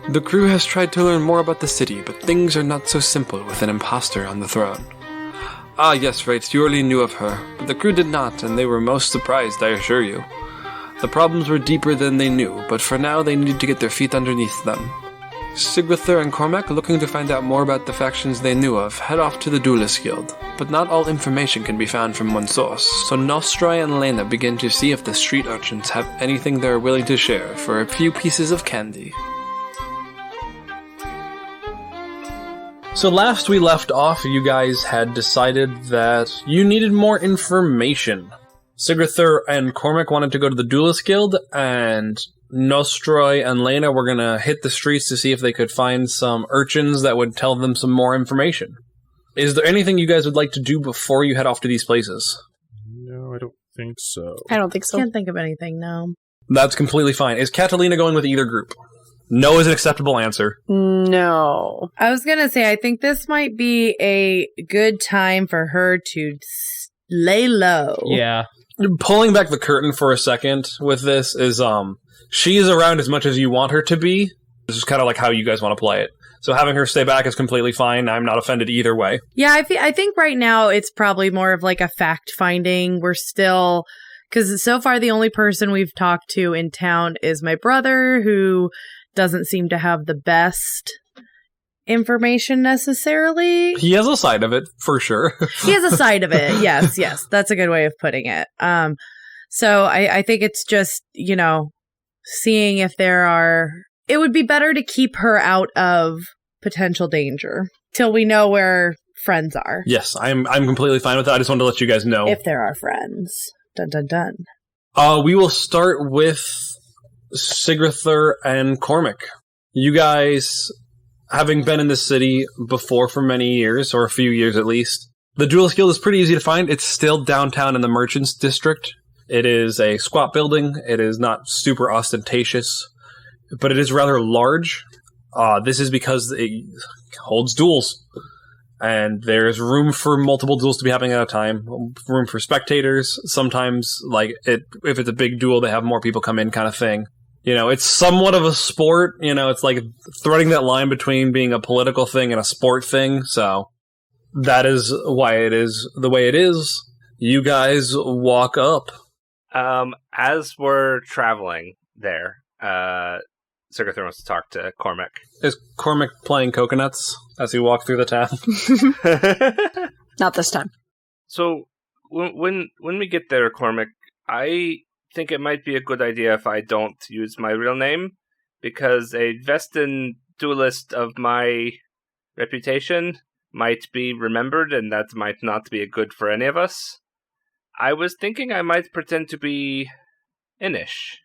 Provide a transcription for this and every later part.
The crew has tried to learn more about the city, but things are not so simple with an imposter on the throne. Ah, yes, right, you already knew of her, but the crew did not, and they were most surprised, I assure you. The problems were deeper than they knew, but for now they needed to get their feet underneath them. Sigrither and Cormac, looking to find out more about the factions they knew of, head off to the Duelist Guild, but not all information can be found from one source, so Nostroy and Lena begin to see if the street urchins have anything they are willing to share for a few pieces of candy. So last we left off, you guys had decided that you needed more information. Sigrither and Cormac wanted to go to the Duelist Guild, and Nostroy and Lena were going to hit the streets to see if they could find some urchins that would tell them some more information. Is there anything you guys would like to do before you head off to these places? No, I don't think so. I don't think so. Can't think of anything, no. That's completely fine. Is Catalina going with either group? No is an acceptable answer. No. I was going to say, I think this might be a good time for her to lay low. Yeah. Pulling back the curtain for a second with this is, she is around as much as you want her to be. This is kind of like how you guys want to play it. So having her stay back is completely fine. I'm not offended either way. Yeah, I think right now it's probably more of like a fact-finding. We're still... Because so far the only person we've talked to in town is my brother, who doesn't seem to have the best information necessarily. He has a side of it, for sure. He has a side of it, yes. That's a good way of putting it. So I think it's just, seeing if there are... It would be better to keep her out of potential danger till we know where friends are. Yes, I'm completely fine with that. I just wanted to let you guys know. If there are friends. Dun dun dun. We will start with Sigrither and Cormac. You guys, having been in this city before for many years, or a few years at least, the Duelist Guild is pretty easy to find. It's still downtown in the Merchants District. It is a squat building. It is not super ostentatious, but it is rather large. This is because it holds duels. And there's room for multiple duels to be happening at a time. Room for spectators. Sometimes, if it's a big duel, they have more people come in kind of thing. It's somewhat of a sport. It's like threading that line between being a political thing and a sport thing. So that is why it is the way it is. You guys walk up. As we're traveling there, Sigurthur wants to talk to Cormac. Is Cormac playing coconuts as he walks through the town? Not this time. So, when we get there, Cormac, I think it might be a good idea if I don't use my real name, because a Vestin duelist of my reputation might be remembered, and that might not be good for any of us. I was thinking I might pretend to be Inish.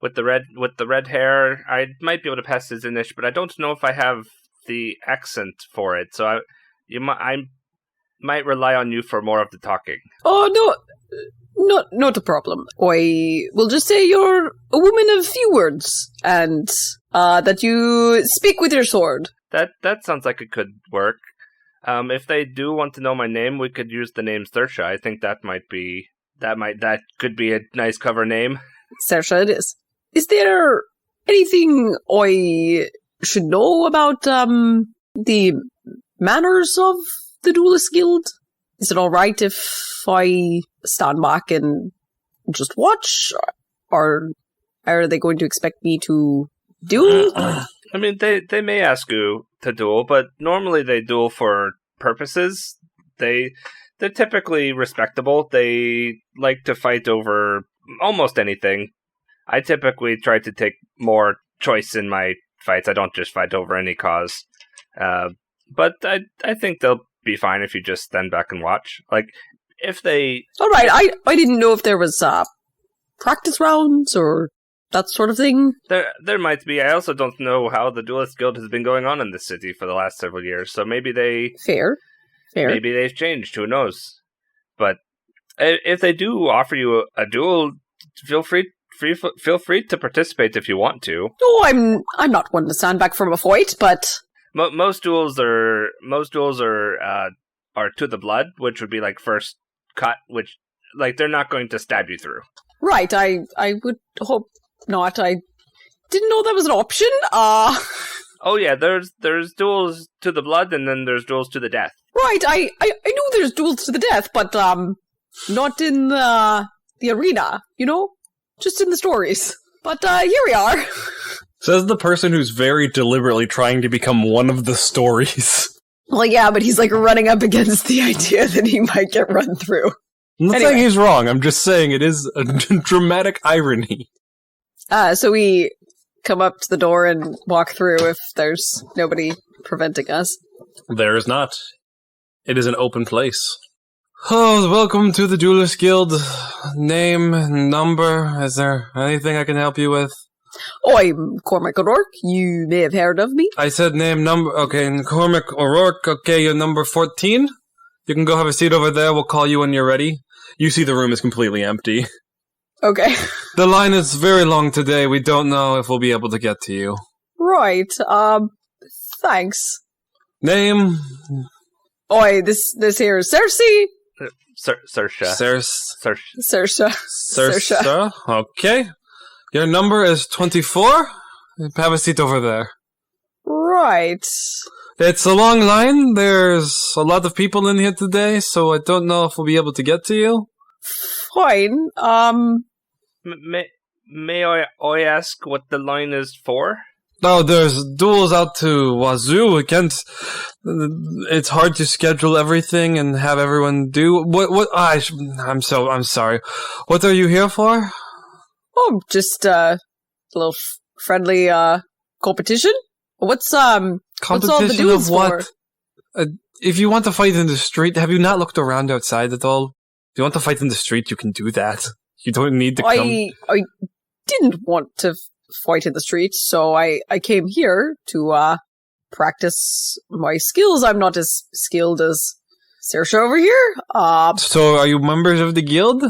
With the red hair, I might be able to pass as Inish, but I don't know if I have the accent for it. So I might rely on you for more of the talking. Oh, no, not a problem. I will just say you're a woman of few words, and that you speak with your sword. That sounds like it could work. If they do want to know my name, we could use the name Sersha. I think that could be a nice cover name. Sersha it is. Is there anything I should know about the manners of the Duelist Guild? Is it alright if I stand back and just watch? Or are they going to expect me to duel? I mean, they may ask you to duel, but normally they duel for purposes. They're typically respectable. They like to fight over almost anything. I typically try to take more choice in my fights. I don't just fight over any cause. But I think they'll be fine if you just stand back and watch. If they... Alright, I didn't know if there was practice rounds or that sort of thing. There might be. I also don't know how the Duelist Guild has been going on in this city for the last several years, so maybe they... Fair. Maybe they've changed, who knows? But if they do offer you a duel, feel free to participate if you want to. No, I'm not one to stand back from a fight, but most duels are to the blood, which would be first cut, which they're not going to stab you through. Right, I would hope not. I didn't know that was an option. Oh yeah, there's duels to the blood, and then there's duels to the death. Right, I knew there's duels to the death, but not in the arena, just in the stories. But here we are. Says the person who's very deliberately trying to become one of the stories. Well, yeah, but he's running up against the idea that he might get run through. I'm not Anyway. saying he's wrong, I'm just saying it is a dramatic irony. So we come up to the door and walk through if there's nobody preventing us. There is not. It is an open place. Oh, welcome to the Duelist Guild. Name, number, is there anything I can help you with? Oh, I'm Cormac O'Rourke. You may have heard of me. I said name, number, okay, Cormac O'Rourke, okay, you're number 14. You can go have a seat over there, we'll call you when you're ready. You see the room is completely empty. Okay. The line is very long today, we don't know if we'll be able to get to you. Right, thanks. Name? Oi, this here is Cersei. Saoirse. Saoirse. Saoirse. Okay. Your number is 24. Have a seat over there. Right. It's a long line. There's a lot of people in here today, so I don't know if we'll be able to get to you. Fine. May I ask what the line is for? Oh, there's duels out to Wazoo. We can't. It's hard to schedule everything and have everyone do what. I'm sorry. What are you here for? Oh, just a little friendly competition. What's all the Competition duels of what? for? If you want to fight in the street, have you not looked around outside at all? If you want to fight in the street, you can do that. You don't need to come. I didn't want to fight in the streets, so I came here to practice my skills. I'm not as skilled as Saoirse over here. So, are you members of the guild?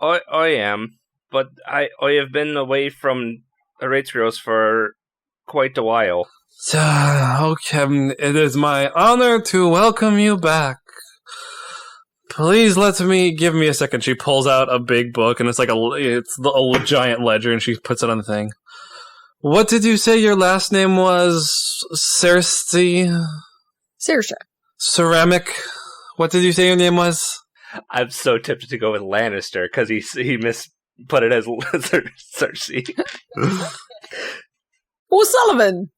I am, but I have been away from Orétrios for quite a while. Okay, it is my honor to welcome you back. Please give me a second. She pulls out a big book, and it's a giant ledger, and she puts it on the thing. What did you say your last name was? Cersei? Saoirse. Ceramic? What did you say your name was? I'm so tempted to go with Lannister because he put it as Cersei. O'Sullivan.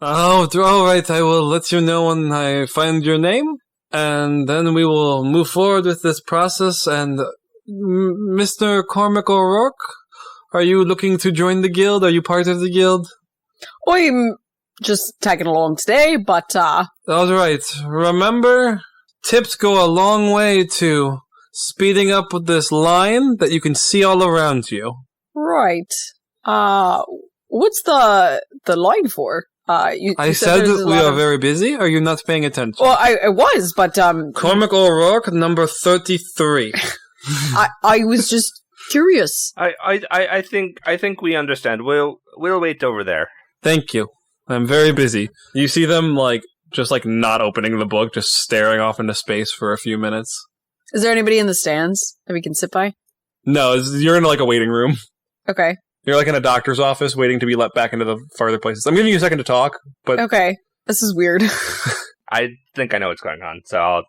Oh, all right. I will let you know when I find your name, and then we will move forward with this process. And Mr. Cormac O'Rourke, are you looking to join the guild? Are you part of the guild? I'm just tagging along today, but All right. Remember, tips go a long way to speeding up with this line that you can see all around you. right. What's the line for? I said there's a we lot are of- very busy. Are you not paying attention? Well, I was, but Cormac O'Rourke, number 33. I was just curious. I think we understand. We'll wait over there. Thank you. I'm very busy. You see them, just not opening the book, just staring off into space for a few minutes. Is there anybody in the stands that we can sit by? No, you're in, a waiting room. Okay. You're, in a doctor's office waiting to be let back into the farther places. I'm giving you a second to talk, but... Okay. This is weird. I think I know what's going on, so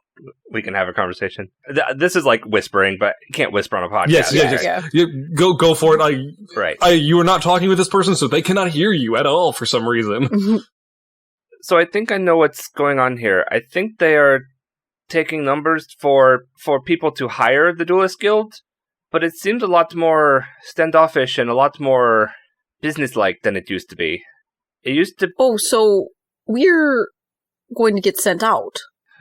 we can have a conversation. This is like whispering, but you can't whisper on a podcast. Yes. Yeah. You, go for it. Right. You are not talking with this person, so they cannot hear you at all for some reason. So I think I know what's going on here. I think they are taking numbers for people to hire the Duelist Guild, but it seems a lot more standoffish and a lot more businesslike than it used to be. It used to... Oh, so we're going to get sent out.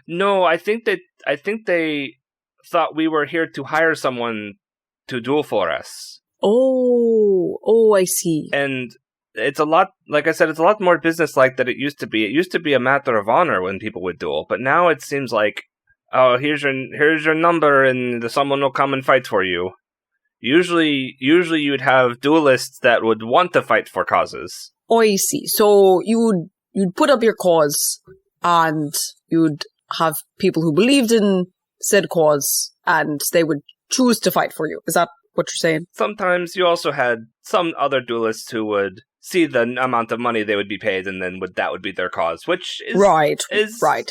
No, I think they thought we were here to hire someone to duel for us. Oh, I see. And it's a lot, like I said, it's a lot more businesslike than it used to be. It used to be a matter of honor when people would duel, but now it seems like, oh, here's your number and someone will come and fight for you. Usually you'd have duelists that would want to fight for causes. Oh, I see. So you'd put up your cause, and you'd have people who believed in said cause, and they would choose to fight for you. Is that what you're saying? Sometimes you also had some other duelists who would see the amount of money they would be paid, and then that would be their cause, which is Right.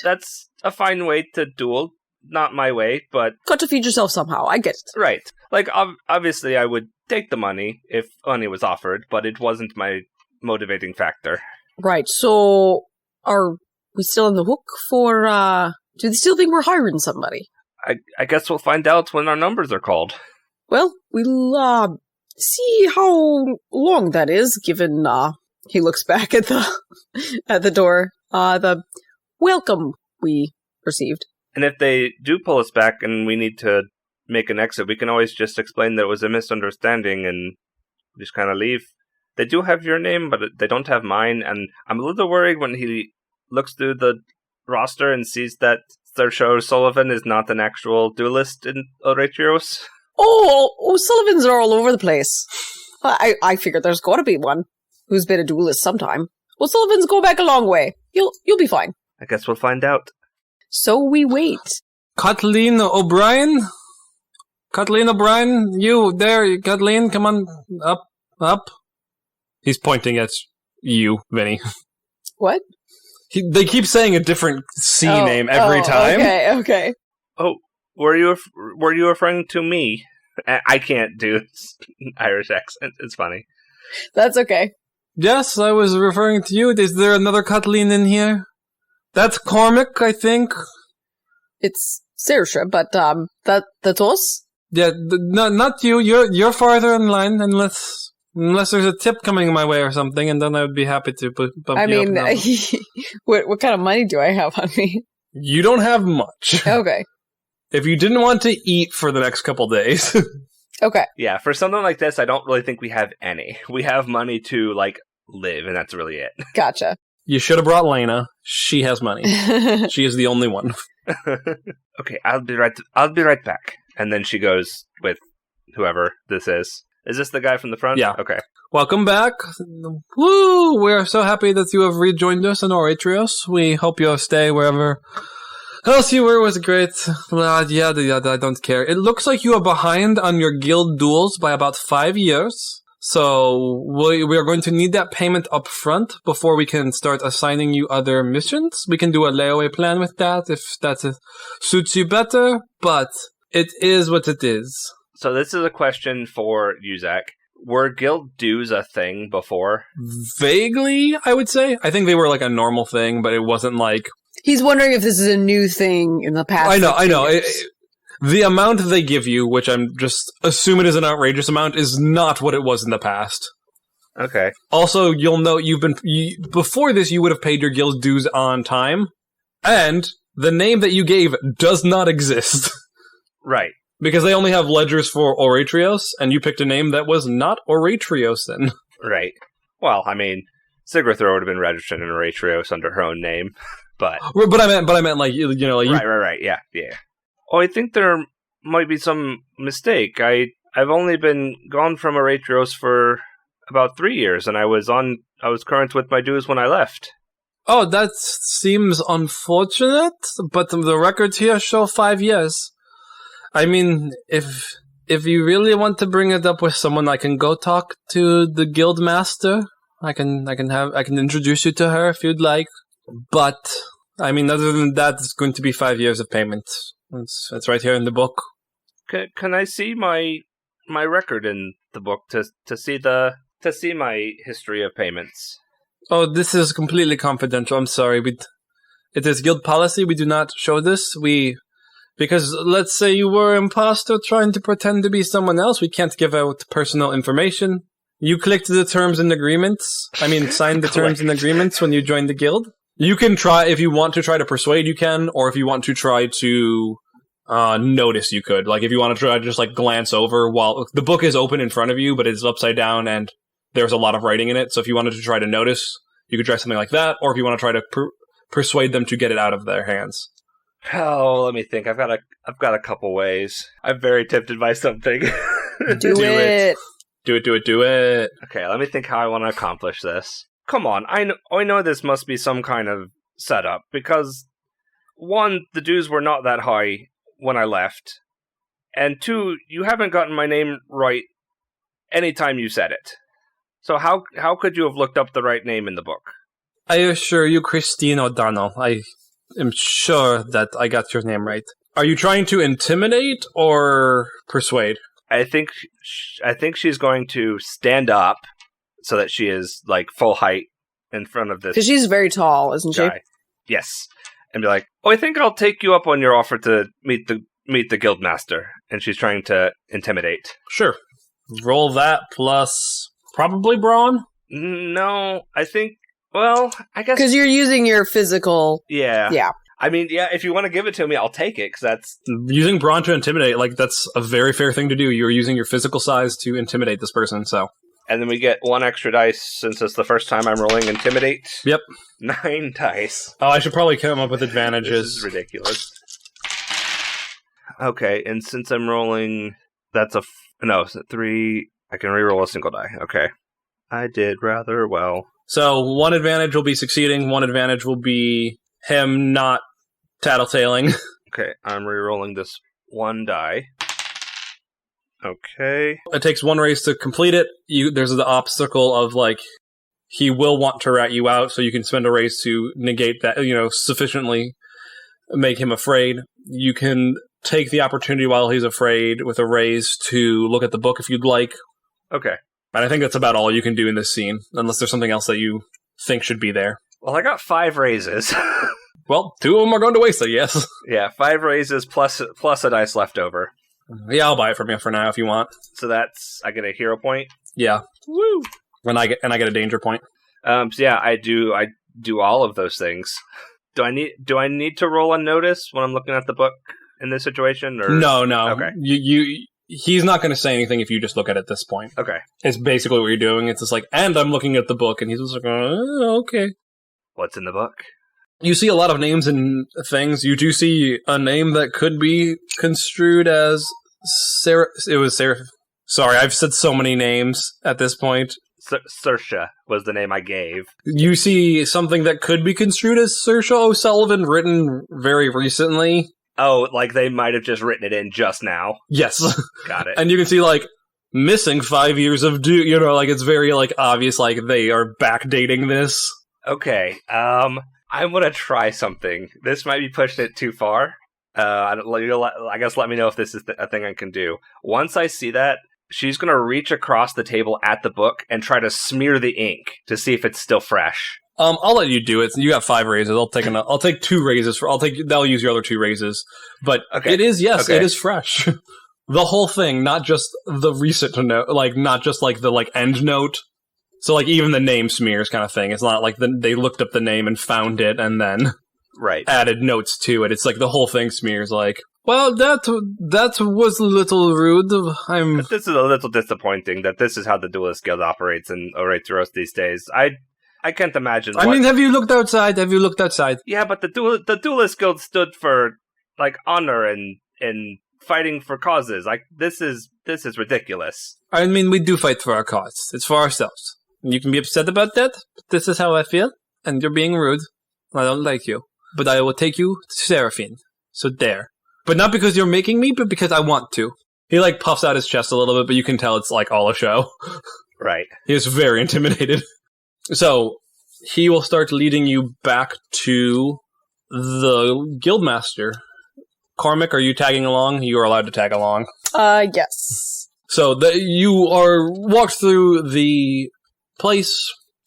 That's a fine way to duel. Not my way, but Got to feed yourself somehow. I get it. right. Like obviously, I would take the money if money was offered, but it wasn't my motivating factor. Right. So, are we still on the hook for? Do they still think we're hiring somebody? I guess we'll find out when our numbers are called. Well, we'll see how long that is. Given he looks back at the door. The welcome we received. And if they do pull us back and we need to make an exit, we can always just explain that it was a misunderstanding and just kind of leave. They do have your name, but they don't have mine, and I'm a little worried when he looks through the roster and sees that Sir O'Sullivan is not an actual duelist in Orétrios. Oh, Sullivans are all over the place. I figured there's got to be one who's been a duelist sometime. Well, Sullivans go back a long way. You'll be fine. I guess we'll find out. So we wait. Kathleen O'Brien? Kathleen O'Brien, you there, Kathleen, come on, up. He's pointing at you, Vinny. What? They keep saying a different C name every time. Okay. Oh, were you referring to me? I can't do Irish accent. It's funny. That's okay. Yes, I was referring to you. Is there another Kathleen in here? That's Cormac, I think. It's Saoirse, but that's us. Yeah, not you. You're farther in line, unless there's a tip coming my way or something, and then I would be happy to bump you up. Now. what kind of money do I have on me? You don't have much. Okay. If you didn't want to eat for the next couple days. Okay. Yeah, for something like this, I don't really think we have any. We have money to, live, and that's really it. Gotcha. You should have brought Lena. She has money. She is the only one. Okay, I'll be right back. And then she goes with whoever this is. Is this the guy from the front? Yeah. Okay. Welcome back. Woo! We are so happy that you have rejoined us in Orétrios. We hope you'll stay wherever else you were. Was great. Yeah, I don't care. It looks like you are behind on your guild duels by about 5 years. So we are going to need that payment up front before we can start assigning you other missions. We can do a layaway plan with that if that suits you better, but it is what it is. So this is a question for you, Zach. Were guild dues a thing before? Vaguely, I would say. I think they were like a normal thing, but it wasn't like... He's wondering if this is a new thing in the past. I know. The amount they give you, which I'm just assuming is an outrageous amount, is not what it was in the past. Okay. Also, you'll note before this, you would have paid your guild dues on time, and the name that you gave does not exist. Right. Because they only have ledgers for Orétrios, and you picked a name that was not Orétrios then. Right. Well, I mean, Sigurthur would have been registered in Orétrios under her own name, but... But I meant like, you know... Like Right, yeah. Oh, I think there might be some mistake. I've only been gone from Orétrios for about 3 years, and I was current with my dues when I left. Oh, that seems unfortunate, but the records here show 5 years. I mean, if you really want to bring it up with someone, I can go talk to the guild master. I can introduce you to her if you'd like. But I mean, other than that, it's going to be 5 years of payment. It's right here in the book. Can I see my record in the book to see my history of payments? Oh, this is completely confidential. I'm sorry. It is guild policy. We do not show this. Because let's say you were an imposter trying to pretend to be someone else, we can't give out personal information. You clicked the terms and agreements. Signed the terms and agreements when you joined the guild. You can try, if you want to try to persuade, you can, or if you want to try to notice, you could. Like, if you want to try to just, glance over while the book is open in front of you, but it's upside down and there's a lot of writing in it. So if you wanted to try to notice, you could try something like that, or if you want to try to persuade them to get it out of their hands. Oh, let me think. I've got a couple ways. I'm very tempted by something. Do it. Do it. Okay, let me think how I want to accomplish this. Come on, I know this must be some kind of setup, because 1, the dues were not that high when I left, and 2, you haven't gotten my name right any time you said it. So how could you have looked up the right name in the book? I assure you, Christine O'Donnell, I am sure that I got your name right. Are you trying to intimidate or persuade? I think she's going to stand up so that she is like full height in front of this. Because she's very tall, isn't she? guy. Yes, and be like, "Oh, I think I'll take you up on your offer to meet the guildmaster." And she's trying to intimidate. Sure. Roll that plus probably brawn. No, I think. Well, I guess Because you're using your physical. Yeah. Yeah. I mean, yeah. If you want to give it to me, I'll take it because that's Using brawn to intimidate, like that's a very fair thing to do. You're using your physical size to intimidate this person, so. And then we get 1 extra dice since it's the first time I'm rolling intimidate. Yep. 9 dice. Oh, I should probably come up with This advantages. is ridiculous. Okay, and since I'm rolling, that's a 3. I can reroll a single die. Okay, I did rather well. So 1 advantage will be succeeding, 1 advantage will be him not tattletaling. Okay, I'm rerolling this 1 die. Okay. It takes 1 raise to complete it. There's the obstacle of, like, he will want to rat you out, so you can spend a raise to negate that, sufficiently make him afraid. You can take the opportunity while he's afraid with a raise to look at the book if you'd like. Okay. And I think that's about all you can do in this scene, unless there's something else that you think should be there. Well, I got 5 raises. Well, 2 of them are going to waste, I guess. Yeah, 5 raises plus a dice left over. Yeah, I'll buy it from you for now if you want. So that's I get a hero point. Yeah. Woo! And I get a danger point. So yeah, I do all of those things. Do I need to roll a notice when I'm looking at the book in this situation? Or No. Okay. He's not going to say anything if you just look at it at this point. Okay. It's basically what you're doing. It's just like, and I'm looking at the book, and he's just like, okay. What's in the book? You see a lot of names and things. You do see a name that could be construed as Sarah. It was Sarah. Sorry, I've said so many names at this point. Saoirse was the name I gave. You see something that could be construed as Saoirse O'Sullivan written very recently. Oh, like they might have just written it in just now. Yes. Got it. And you can see, like, missing 5 years of like, it's very, like, obvious, like, they are backdating this. Okay, I'm gonna try something. This might be pushing it too far. I guess let me know if this is a thing I can do. Once I see that, she's gonna reach across the table at the book and try to smear the ink to see if it's still fresh. I'll let you do it. You got 5 raises. I'll take 2 raises they'll use your other 2 raises. But okay. It is, yes, okay. It is fresh. The whole thing, not just the recent note, like, not just, like, the, like, end note. So, like, even the name smears kind of thing. It's not like they looked up the name and found it and then right. added notes to it. It's like the whole thing smears, like, well, that was a little rude. This is a little disappointing that this is how the Duelist Guild operates in Orétrios these days. I can't imagine. I mean, have you looked outside? Yeah, but the Duelist Guild stood for, like, honor and fighting for causes. Like, this is ridiculous. I mean, we do fight for our cause. It's for ourselves. You can be upset about that, but this is how I feel, and you're being rude. I don't like you. But I will take you to Seraphine. So there. But not because you're making me, but because I want to. He, like, puffs out his chest a little bit, but you can tell it's, like, all a show. Right. He is very intimidated. So, he will start leading you back to the Guildmaster. Cormac, are you tagging along? You are allowed to tag along. Yes. So, you are walked through the place.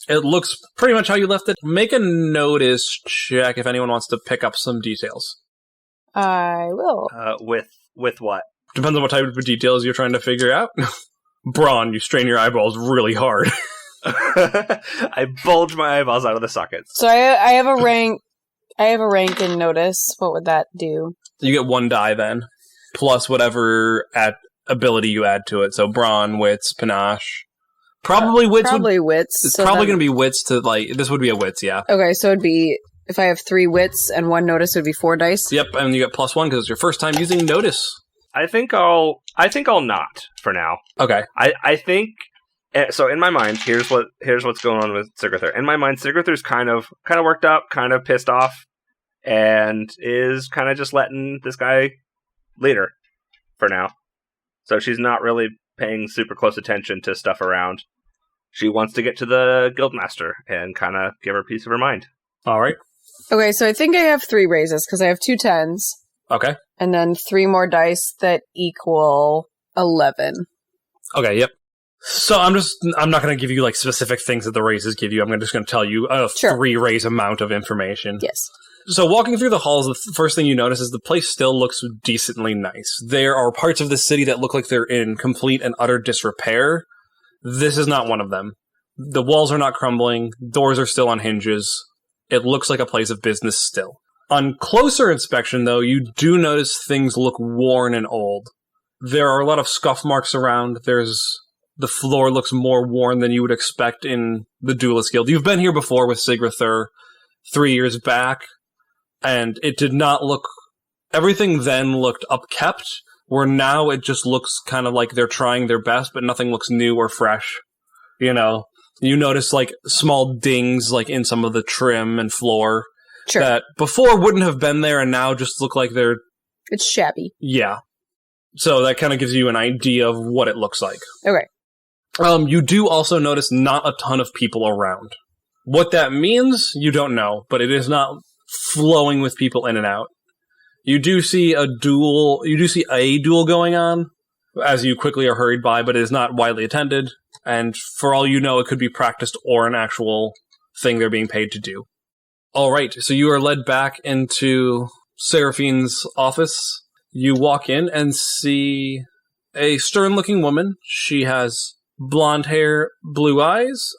It looks pretty much how you left it. Make a notice check if anyone wants to pick up some details. I will. With what? Depends on what type of details you're trying to figure out. Braun, you strain your eyeballs really hard. I bulge my eyeballs out of the sockets. So I have a rank. I have a rank in notice. What would that do? You get 1 die then, plus whatever ability you add to it. So brawn, wits, panache. Probably wits. Probably wits. It's so probably then- going to be wits to, like, this would be a wits, yeah. Okay, so it'd be, if I have 3 wits and 1 notice, it would be 4 dice. Yep, and you get +1 because it's your first time using notice. I think I'll not for now. Okay. I think so. In my mind, here's what's going on with Sigurthur. In my mind, Sigurthur's kind of worked up, kind of pissed off, and is kind of just letting this guy lead her for now. So she's not really paying super close attention to stuff around. she wants to get to the guildmaster and kind of give her a piece of her mind. All right. Okay, so I think I have 3 raises, because I have 2 10s, Okay. and then 3 more dice that equal 11. Okay, yep. So I'm not going to give you like specific things that the raises give you. I'm just going to tell you a Sure. 3 raise amount of information. Yes. So walking through the halls, the first thing you notice is the place still looks decently nice. There are parts of the city that look like they're in complete and utter disrepair. This is not one of them. The walls are not crumbling. Doors are still on hinges. It looks like a place of business still. On closer inspection, though, you do notice things look worn and old. There are a lot of scuff marks around. The floor looks more worn than you would expect in the Duelist Guild. You've been here before with Sigrather 3 years back, and it did not look... Everything then looked upkept, where now it just looks kind of like they're trying their best, but nothing looks new or fresh. You know, you notice like small dings like in some of the trim and floor Sure. that before wouldn't have been there and now just look like they're... It's shabby. Yeah. So that kind of gives you an idea of what it looks like. Okay. You do also notice not a ton of people around. What that means, you don't know, but it is not flowing with people in and out. You do see a duel going on, as you quickly are hurried by, but it is not widely attended, and for all you know, it could be practiced or an actual thing they're being paid to do. Alright, so you are led back into Seraphine's office. You walk in and see a stern-looking woman. She has blonde hair, blue eyes.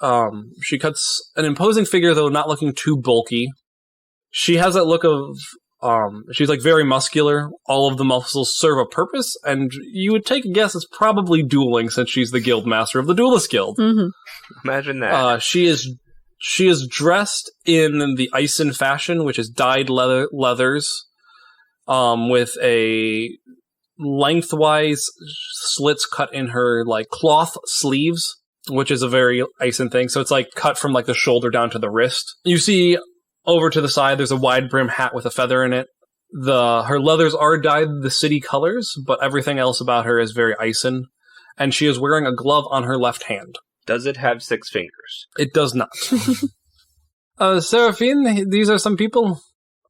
She cuts an imposing figure, though not looking too bulky. She has that look of, she's like very muscular. All of the muscles serve a purpose, and you would take a guess it's probably dueling since she's the guild master of the Duelist Guild. Mm-hmm. Imagine that. She is dressed in the Ison fashion, which is dyed leathers, with a lengthwise slits cut in her like cloth sleeves, which is a very Ison thing. So it's like cut from like the shoulder down to the wrist. You see over to the side, there's a wide brim hat with a feather in it. Her leathers are dyed the city colors, but everything else about her is very Ison. And she is wearing a glove on her left hand. Does it have 6 fingers? It does not. Seraphine, these are some people.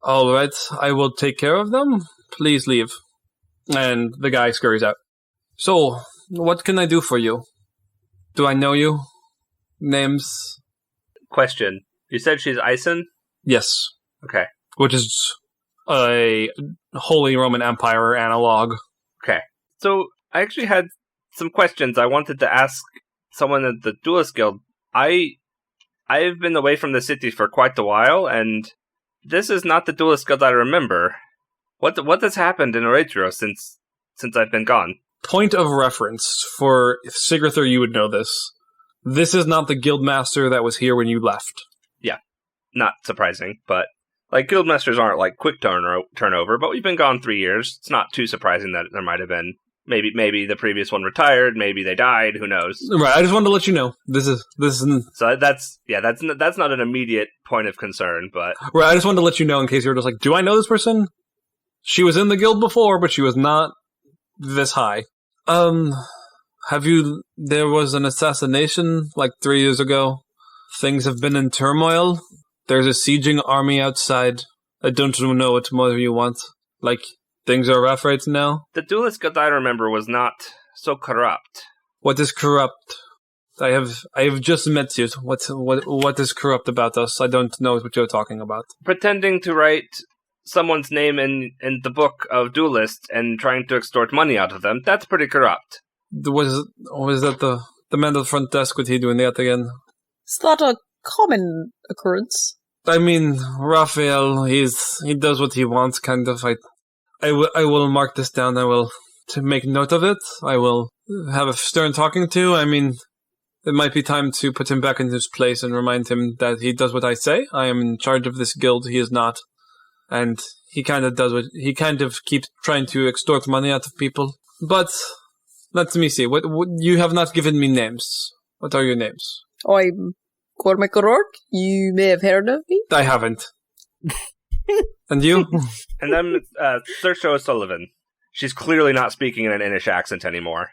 All right, I will take care of them. Please leave. And the guy scurries out. So, what can I do for you? Do I know you? Names? Question. You said she's Ison? Yes. Okay. Which is a Holy Roman Empire analog. Okay. So, I actually had some questions I wanted to ask someone at the Duelist Guild. I've been away from the city for quite a while, and this is not the Duelist Guild I remember. What has happened in Orétrios since I've been gone? Point of reference for Sigrather, you would know this. This is not the guildmaster that was here when you left. Yeah, not surprising, but like guildmasters aren't like quick turnover. But we've been gone 3 years. It's not too surprising that there might have been maybe the previous one retired, maybe they died. Who knows? Right. I just wanted to let you know this is. So that's not an immediate point of concern, but right. I just wanted to let you know in case you were just like, do I know this person? She was in the guild before, but she was not this high. There was an assassination like 3 years ago. Things have been in turmoil. There's a sieging army outside. I don't know what more you want. Like, things are rough right now. The Duelist Guild I remember was not so corrupt. What is corrupt? I have just met you. What is corrupt about us? I don't know what you're talking about. Pretending to write someone's name in the book of duelists and trying to extort money out of them, that's pretty corrupt. Was that the man at the front desk? What he doing that again? It's not a common occurrence. I mean, Raphael, he does what he wants, kind of. I will mark this down. I will to make note of it. I will have a stern talking to. I mean, it might be time to put him back in his place and remind him that he does what I say. I am in charge of this guild. He is not. And he kind of keeps trying to extort money out of people. But let me see. What you have not given me names. What are your names? I'm Cormac O'Rourke. You may have heard of me. I haven't. And you? And I'm Saoirse O'Sullivan. She's clearly not speaking in an Inish accent anymore.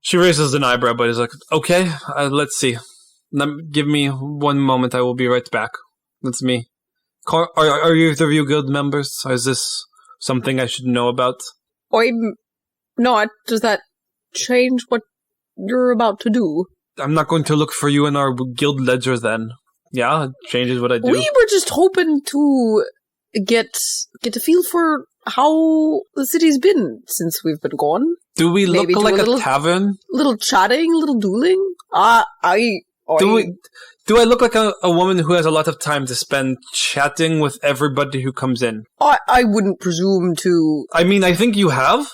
She raises an eyebrow, but is like, okay, let's see. Give me one moment. I will be right back. That's me. Are either of you guild members? Or is this something I should know about? I'm not. Does that change what you're about to do? I'm not going to look for you in our guild ledger then. Yeah, it changes what I do. We were just hoping to get a feel for how the city's been since we've been gone. Do we look Maybe like a tavern? Little chatting, little dueling? Do I look like a woman who has a lot of time to spend chatting with everybody who comes in? I wouldn't presume to... I mean, I think you have.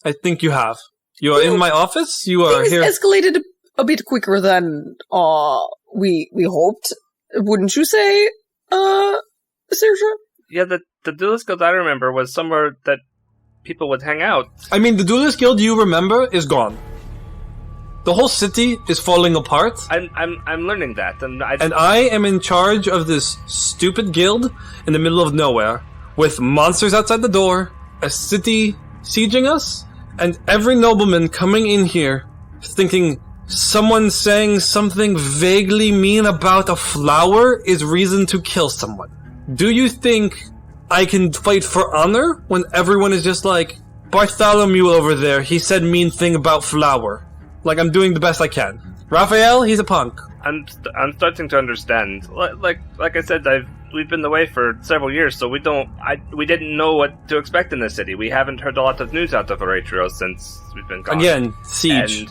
You are in my office? You are here... Things escalated a bit quicker than we hoped. Wouldn't you say, Saoirse? Yeah, the Duelist Guild I remember was somewhere that people would hang out. I mean, the Duelist Guild you remember is gone. The whole city is falling apart. I'm learning that, and I am in charge of this stupid guild in the middle of nowhere, with monsters outside the door, a city sieging us, and every nobleman coming in here thinking someone saying something vaguely mean about a flower is reason to kill someone. Do you think I can fight for honor when everyone is just like, Bartholomew over there, he said mean thing about flower? Like, I'm doing the best I can. Raphael, he's a punk. I'm starting to understand. Like I said, we've been away for several years, so we didn't know what to expect in this city. We haven't heard a lot of news out of Orétrios since we've been gone. Again, siege.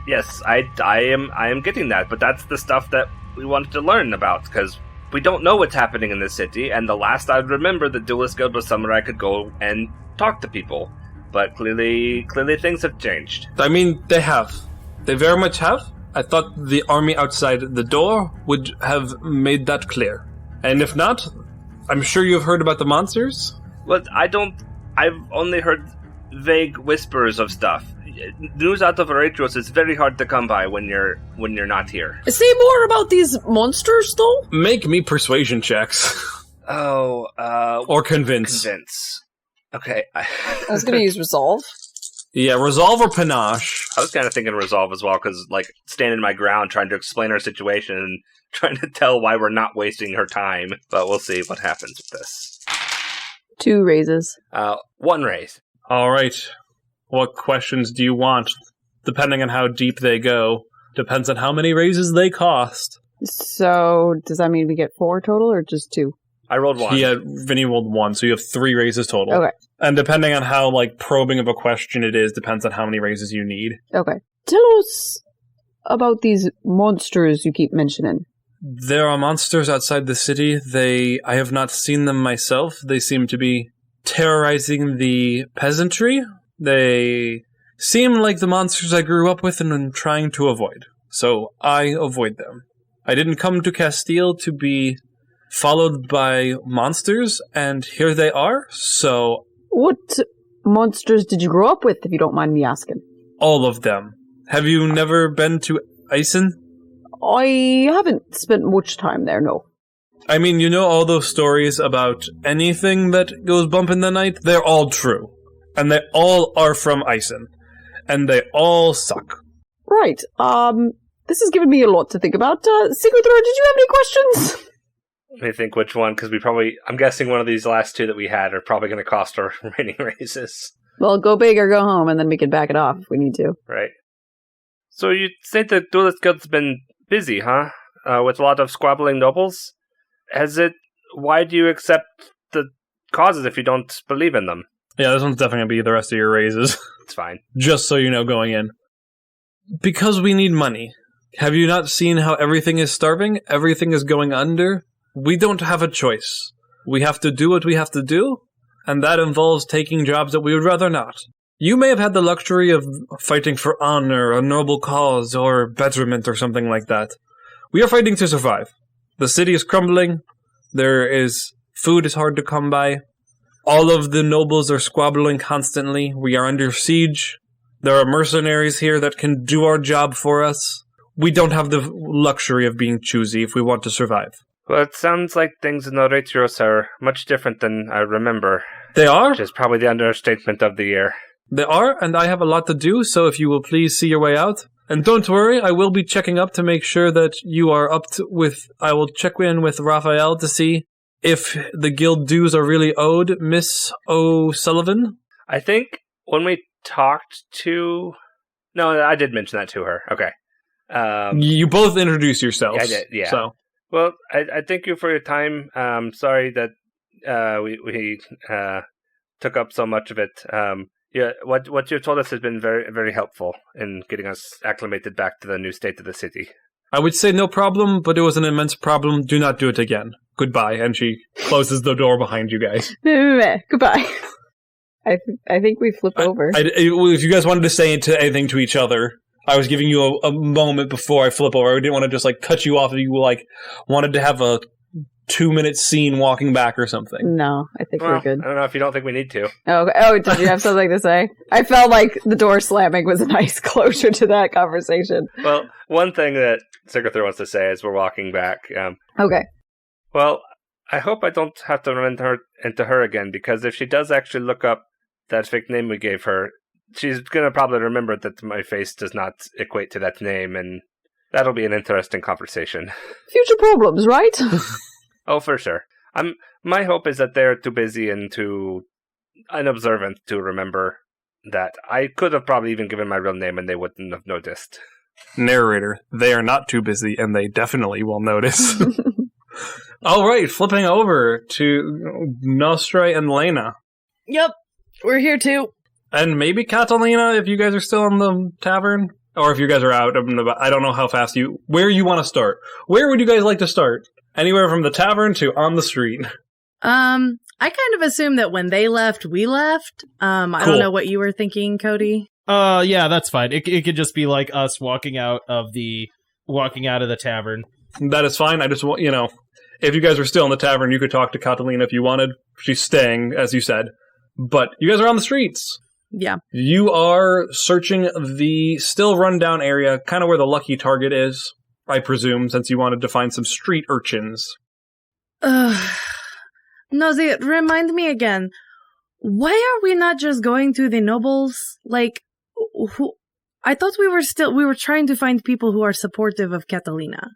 Yes, I am getting that, but that's the stuff that we wanted to learn about, because we don't know what's happening in this city, and the last I remember, the Duelist Guild was somewhere I could go and talk to people. But clearly things have changed. I mean, they have. They very much have. I thought the army outside the door would have made that clear. And if not, I'm sure you've heard about the monsters? Well, I've only heard vague whispers of stuff. News out of Orétrios is very hard to come by when you're not here. Say more about these monsters, though? Make me persuasion checks. Or convince. Convince. Okay. I was going to use resolve. Yeah, resolve or panache. I was kind of thinking resolve as well, because, like, standing my ground, trying to explain our situation, and trying to tell why we're not wasting her time. But we'll see what happens with this. 2 raises. 1 raise. All right. What questions do you want? Depending on how deep they go, depends on how many raises they cost. So, does that mean we get 4 total, or just 2? I rolled 1. Yeah, Vinny rolled 1, so you have 3 raises total. Okay. And depending on how, probing of a question it is, depends on how many raises you need. Okay. Tell us about these monsters you keep mentioning. There are monsters outside the city. I have not seen them myself. They seem to be terrorizing the peasantry. They seem like the monsters I grew up with and am trying to avoid. So I avoid them. I didn't come to Castille to be followed by monsters, and here they are, so... What monsters did you grow up with, if you don't mind me asking? All of them. Have you never been to Eisen? I haven't spent much time there, no. I mean, you know all those stories about anything that goes bump in the night? They're all true. And they all are from Eisen. And they all suck. Right, this has given me a lot to think about. Sigurdur, did you have any questions? Let me think which one, because I'm guessing one of these last 2 that we had are probably going to cost our remaining raises. Well, go big or go home, and then we can back it off if we need to. Right. So you say the Duelist Guild's been busy, huh? With a lot of squabbling nobles? Why do you accept the causes if you don't believe in them? Yeah, this one's definitely going to be the rest of your raises. It's fine. Just so you know going in. Because we need money. Have you not seen how everything is starving? Everything is going under? We don't have a choice. We have to do what we have to do, and that involves taking jobs that we would rather not. You may have had the luxury of fighting for honor, a noble cause, or betterment, or something like that. We are fighting to survive. The city is crumbling. Food is hard to come by. All of the nobles are squabbling constantly. We are under siege. There are mercenaries here that can do our job for us. We don't have the luxury of being choosy if we want to survive. Well, it sounds like things in Orétrios are much different than I remember. They are? Which is probably the understatement of the year. They are, and I have a lot to do, so if you will please see your way out, And don't worry, I will be checking up to make sure that you are I will check in with Raphael to see if the guild dues are really owed, Miss O'Sullivan. I think when we talked to... No, I did mention that to her. Okay. You both introduced yourselves. Yeah, I did, yeah. So. Well, I thank you for your time. Sorry that we took up so much of it. Yeah, what you've told us has been very, very helpful in getting us acclimated back to the new state of the city. I would say no problem, but it was an immense problem. Do not do it again. Goodbye. And she closes the door behind you guys. Goodbye. I think we flip over. If you guys wanted to say anything to each other, I was giving you a moment before I flip over. I didn't want to just cut you off if you wanted to have a 2-minute scene walking back or something. No, I think we're good. I don't know if you don't think we need to. Oh, did you have something to say? I felt like the door slamming was a nice closure to that conversation. Well, one thing that Sigurdur wants to say as we're walking back. Okay. Well, I hope I don't have to run into her again, because if she does actually look up that fake name we gave her, she's going to probably remember that my face does not equate to that name, and that'll be an interesting conversation. Future problems, right? Oh, for sure. My hope is that they're too busy and too unobservant to remember that. I could have probably even given my real name and they wouldn't have noticed. Narrator, they are not too busy and they definitely will notice. All right, flipping over to Nostra and Lena. Yep, we're here too. And maybe Catalina, if you guys are still in the tavern. Or if you guys are out, I don't know how fast where you want to start. Where would you guys like to start? Anywhere from the tavern to on the street. I kind of assumed that when they left, we left. I don't know what you were thinking, Cody. Yeah, that's fine. It could just be like us walking out of the tavern. That is fine. I just want, if you guys are still in the tavern, you could talk to Catalina if you wanted. She's staying, as you said. But you guys are on the streets. Yeah. You are searching the still rundown area, kind of where the lucky target is, I presume, since you wanted to find some street urchins. Nosy, remind me again. Why are we not just going to the nobles? I thought we were trying to find people who are supportive of Catalina.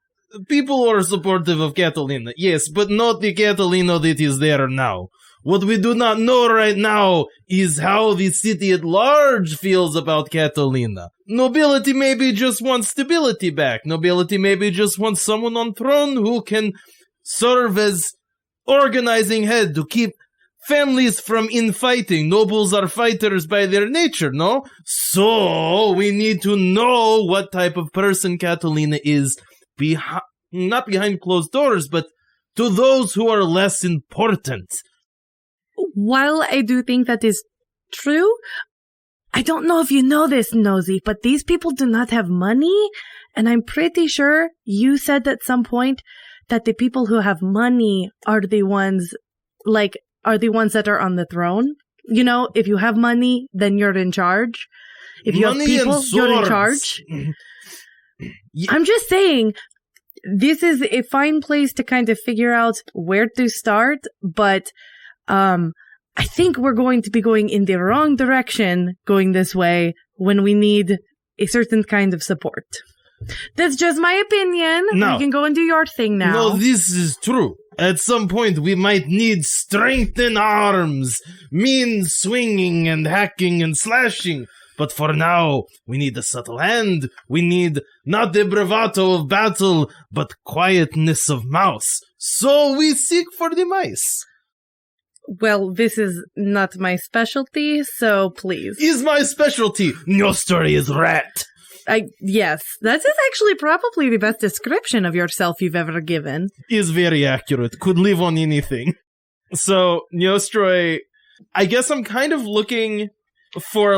People are supportive of Catalina, yes, but not the Catalina that is there now. What we do not know right now is how the city at large feels about Catalina. Nobility maybe just wants stability back. Nobility maybe just wants someone on throne who can serve as organizing head to keep families from infighting. Nobles are fighters by their nature, no? So, we need to know what type of person Catalina is not behind closed doors, but to those who are less important. While I do think that is true, I don't know if you know this, Nosy, but these people do not have money, and I'm pretty sure you said at some point that the people who have money are the ones that are on the throne. If you have money, then you're in charge. If you money have people, you're in charge. I'm just saying, this is a fine place to kind of figure out where to start, but I think we're going to be going in the wrong direction going this way when we need a certain kind of support. That's just my opinion. No. You can go and do your thing now. No, this is true. At some point, we might need strength in arms, mean swinging and hacking and slashing. But for now, we need a subtle hand. We need not the bravado of battle, but quietness of mouse. So we seek for the mice. Well, this is not my specialty, so please. Is my specialty. Your story is rat. Yes, that is actually probably the best description of yourself you've ever given. Is very accurate. Could live on anything. So, Neostroy, I guess I'm kind of looking for,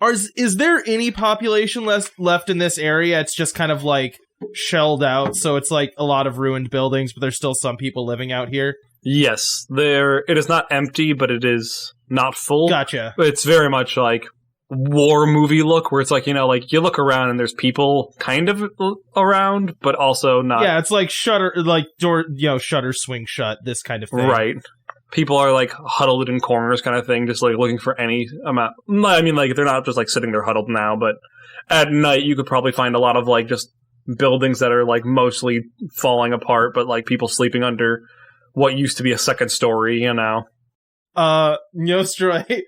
is there any population left in this area? It's just kind of, shelled out, so it's, a lot of ruined buildings, but there's still some people living out here? Yes, it is not empty, but it is not full. Gotcha. It's very much war movie look, where it's you look around and there's people kind of around, but also not. Yeah, it's Shutter, door, Shutter swing shut, this kind of thing. Right. people are like huddled in corners kind of thing, just like looking for any amount. I mean, like they're not just like sitting there huddled now, but at night you could probably find a lot of like just buildings that are like mostly falling apart, but like people sleeping under what used to be a second story, you know. Neostroy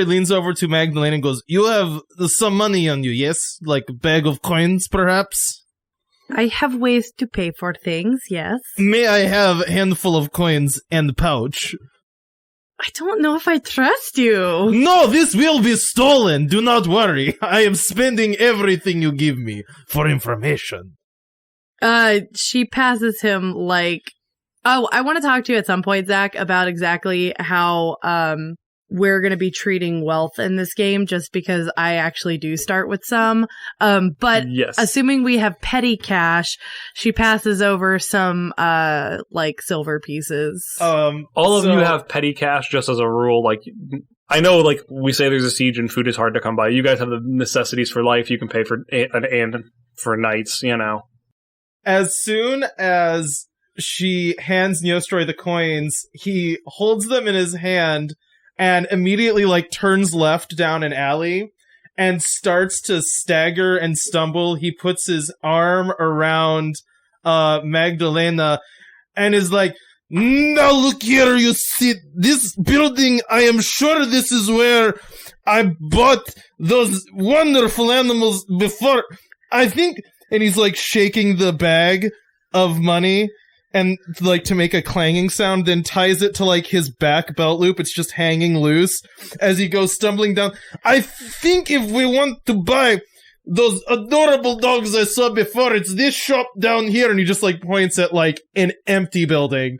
leans over to Magdalene and goes, "You have some money on you, yes? Like a bag of coins, perhaps?" I have ways to pay for things, yes. May I have a handful of coins and pouch? I don't know if I trust you. No, this will be stolen. Do not worry. I am spending everything you give me for information. She passes him like, oh, I want to talk to you at some point, Zach, about exactly how, we're going to be treating wealth in this game, just because I actually do start with some. But yes. Assuming we have petty cash, she passes over some, like silver pieces. All of you have petty cash just as a rule. Like, I know, like, we say there's a siege and food is hard to come by. You guys have the necessities for life. You can pay for and for nights, you know. As soon as she hands Neostroy the coins, he holds them in his hand and immediately, like, turns left down an alley and starts to stagger and stumble. He puts his arm around Magdalena and is like, "Now look here, you see, this building, I am sure this is where I bought those wonderful animals before. I think," and he's, like, shaking the bag of money and, like, to make a clanging sound, then ties it to, like, his back belt loop. It's just hanging loose as he goes stumbling down. "I think if we want to buy those adorable dogs I saw before, it's this shop down here." And he just, like, points at, like, an empty building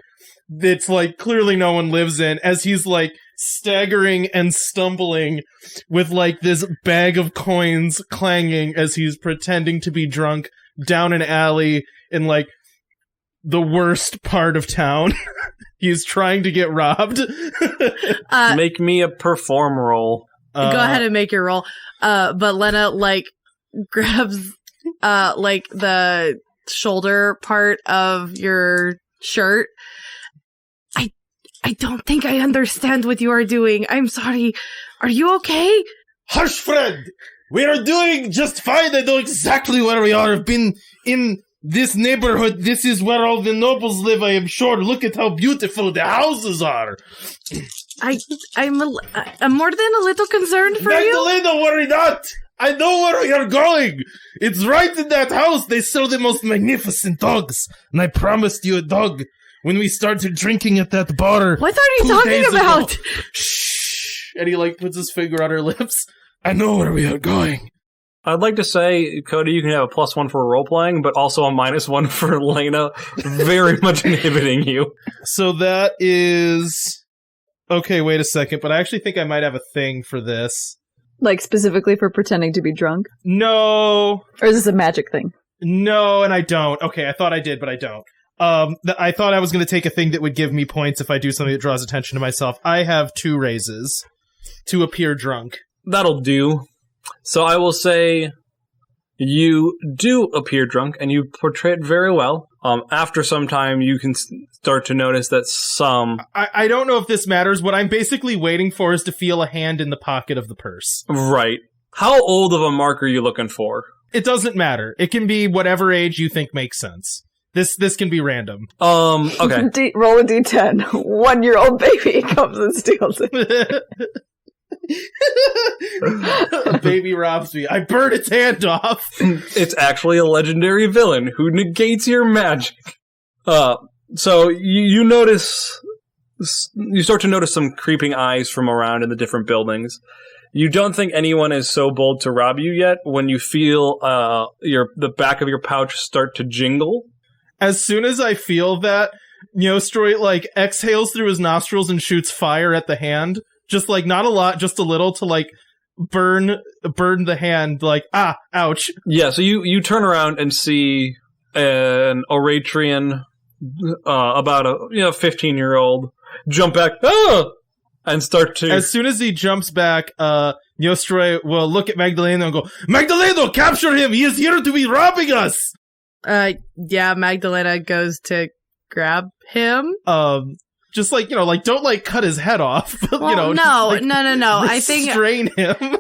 that's, like, clearly no one lives in, as he's, like, staggering and stumbling with, like, this bag of coins clanging as he's pretending to be drunk down an alley in, like, the worst part of town. He's trying to get robbed. Make me a perform roll. Go ahead and make your roll. But Lena, like, grabs, like, the shoulder part of your shirt. I don't think I understand what you are doing. I'm sorry. Are you okay? Hush, friend! We are doing just fine. I know exactly where we are. I've been in this neighborhood. This is where all the nobles live, I am sure. Look at how beautiful the houses are. I'm more than a little concerned for you. Magdalena, worry not. I know where we are going. It's right in that house. They sell the most magnificent dogs. And I promised you a dog when we started drinking at that bar. What are you talking about? Shh. And he, like, puts his finger on her lips. I know where we are going. I'd like to say, Cody, you can have a +1 for role-playing, but also a -1 for Lena, very much inhibiting you. So that is... Okay, wait a second, but I actually think I might have a thing for this. Like, specifically for pretending to be drunk? No. Or is this a magic thing? No, and I don't. Okay, I thought I did, but I don't. I thought I was going to take a thing that would give me points if I do something that draws attention to myself. I have 2 raises to appear drunk. That'll do. So I will say you do appear drunk, and you portray it very well. After some time, you can start to notice that some... I don't know if this matters. What I'm basically waiting for is to feel a hand in the pocket of the purse. Right. How old of a mark are you looking for? It doesn't matter. It can be whatever age you think makes sense. This can be random. Okay. Roll a d10. 1-year-old baby comes and steals it. A baby robs me. I burn its hand off. It's actually a legendary villain who negates your magic. So you notice... You start to notice some creeping eyes from around in the different buildings. You don't think anyone is so bold to rob you yet when you feel the back of your pouch start to jingle. As soon as I feel that, Neostroy, like, exhales through his nostrils and shoots fire at the hand. Just, like, not a lot, just a little to, like, burn the hand, like, ouch. Yeah, so you turn around and see an Orétrian, about a 15-year-old, jump back, and start to... As soon as he jumps back, Neostroy will look at Magdalena and go, "Magdalena, capture him! He is here to be robbing us!" Yeah, Magdalena goes to grab him. Just like, don't cut his head off. But, Well, no. I think restrain him.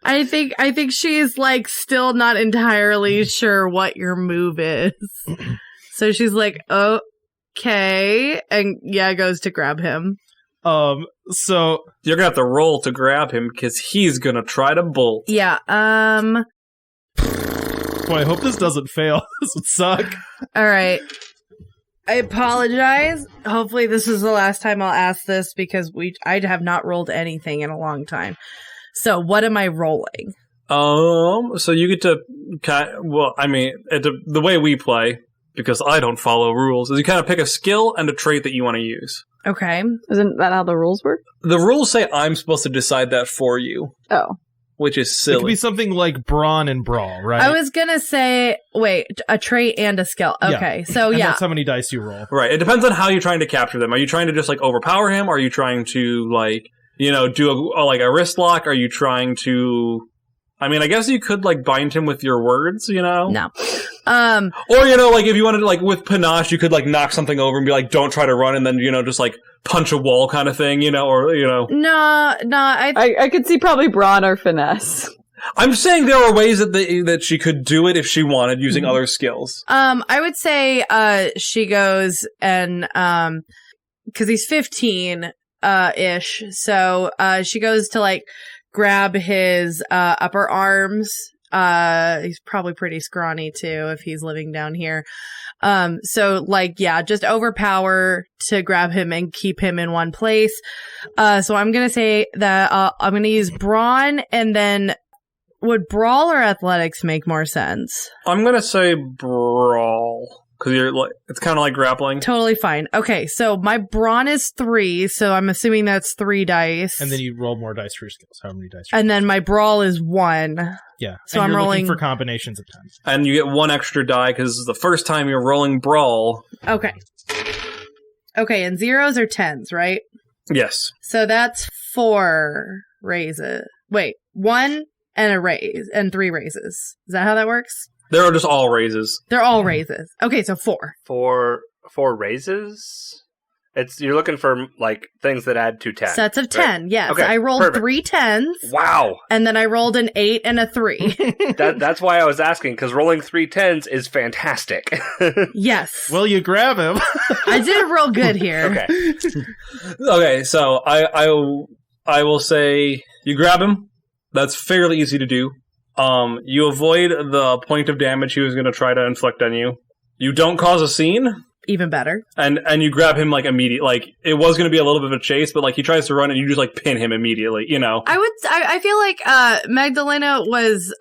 I think she's like still not entirely sure what your move is. So she's like, okay, and goes to grab him. So you're gonna have to roll to grab him because he's gonna try to bolt. Yeah. Boy, I hope this doesn't fail. This would suck. All right. I apologize. Hopefully this is the last time I'll ask this because I have not rolled anything in a long time. So what am I rolling? So you get to the way we play, because I don't follow rules, is you kind of pick a skill and a trait that you want to use. Okay. Isn't that how the rules work? The rules say I'm supposed to decide that for you. Oh. Which is It silly. could be something like brawn and brawl, right? I was going to say, a trait and a skill. Okay. So And that's how many dice you roll. Right. It depends on how you're trying to capture them. Are you trying to just overpower him? Are you trying to do a wrist lock? Are you trying to? I mean, I guess you could bind him with your words. No. Or if you wanted to with panache, you could knock something over and be like, "Don't try to run," and then just punch a wall kind of thing. No. I could see probably brawn or finesse. I'm saying there are ways that she could do it if she wanted using other skills. I would say she goes and because he's 15 ish, so she goes to grab his upper arms. He's probably pretty scrawny too if he's living down here. Just overpower to grab him and keep him in one place. So I'm gonna say that I'm gonna use brawn, and then would brawl or athletics make more sense? I'm gonna say brawl because it's kind of like grappling. Totally fine. Okay, so my brawn is 3, so I'm assuming that's 3 dice. And then you roll more dice for your skills. How many dice? And then my brawl is 1. Yeah. So and I'm you're rolling looking for combinations of 10. And you get 1 extra die because this is the first time you're rolling brawl. Okay. Okay, and 0s or 10s, right? Yes. So that's 4 raises. Wait, 1 and a raise, and 3 raises. Is that how that works? They're just all raises. They're all raises. Okay, so 4. Four raises? You're looking for things that add to 10. Sets of 10, right? yes. Okay, I rolled perfect. 3 10s. Wow. And then I rolled an 8 and a 3. That's why I was asking, because rolling 3 10s is fantastic. Yes. Well, you grab him. I did real good here. Okay. Okay, so I will say you grab him. That's fairly easy to do. You avoid the point of damage he was going to try to inflict on you. You don't cause a scene. Even better. And you grab him immediately. It was going to be a little bit of a chase, but he tries to run and you just pin him immediately, I feel like Magdalena was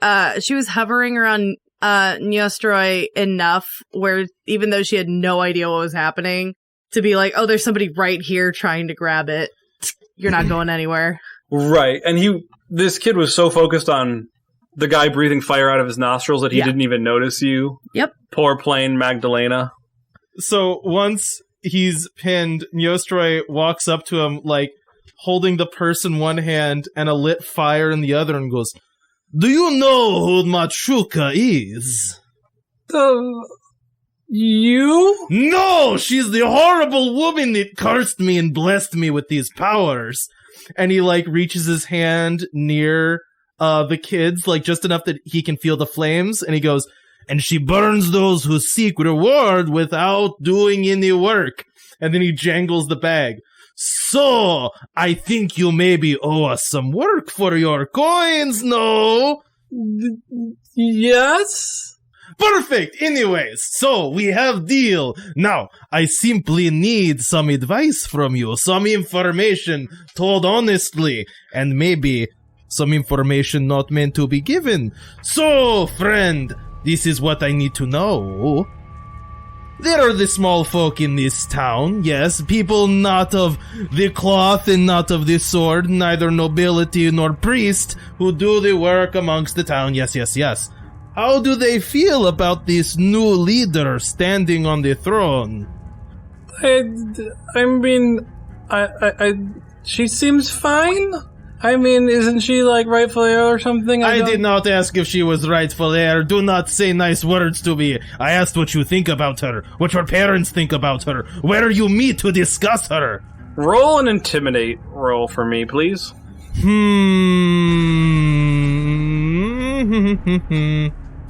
she was hovering around Neostroy enough where even though she had no idea what was happening to be like, oh, there's somebody right here trying to grab it. You're not going anywhere. Right. And this kid was so focused on the guy breathing fire out of his nostrils that he didn't even notice you. Yep. Poor plain Magdalena. So once he's pinned, Neostroy walks up to him, holding the purse in one hand and a lit fire in the other, and goes, "Do you know who Machuca is?" You? No! She's the horrible woman that cursed me and blessed me with these powers. And he, reaches his hand near the kids, just enough that he can feel the flames, and he goes, "And she burns those who seek reward without doing any work." And then he jangles the bag. "So, I think you maybe owe us some work for your coins, no?" Yes? Perfect! Anyways, so we have deal. Now, I simply need some advice from you, some information told honestly, and maybe some information not meant to be given. So, friend, this is what I need to know. There are the small folk in this town, yes, people not of the cloth and not of the sword, neither nobility nor priest, who do the work amongst the town, yes. How do they feel about this new leader standing on the throne? I mean, she seems fine. I mean, isn't she rightful heir or something? I did not ask if she was rightful heir. Do not say nice words to me. I asked what you think about her, what your parents think about her, where you meet to discuss her. Roll an intimidate roll for me, please.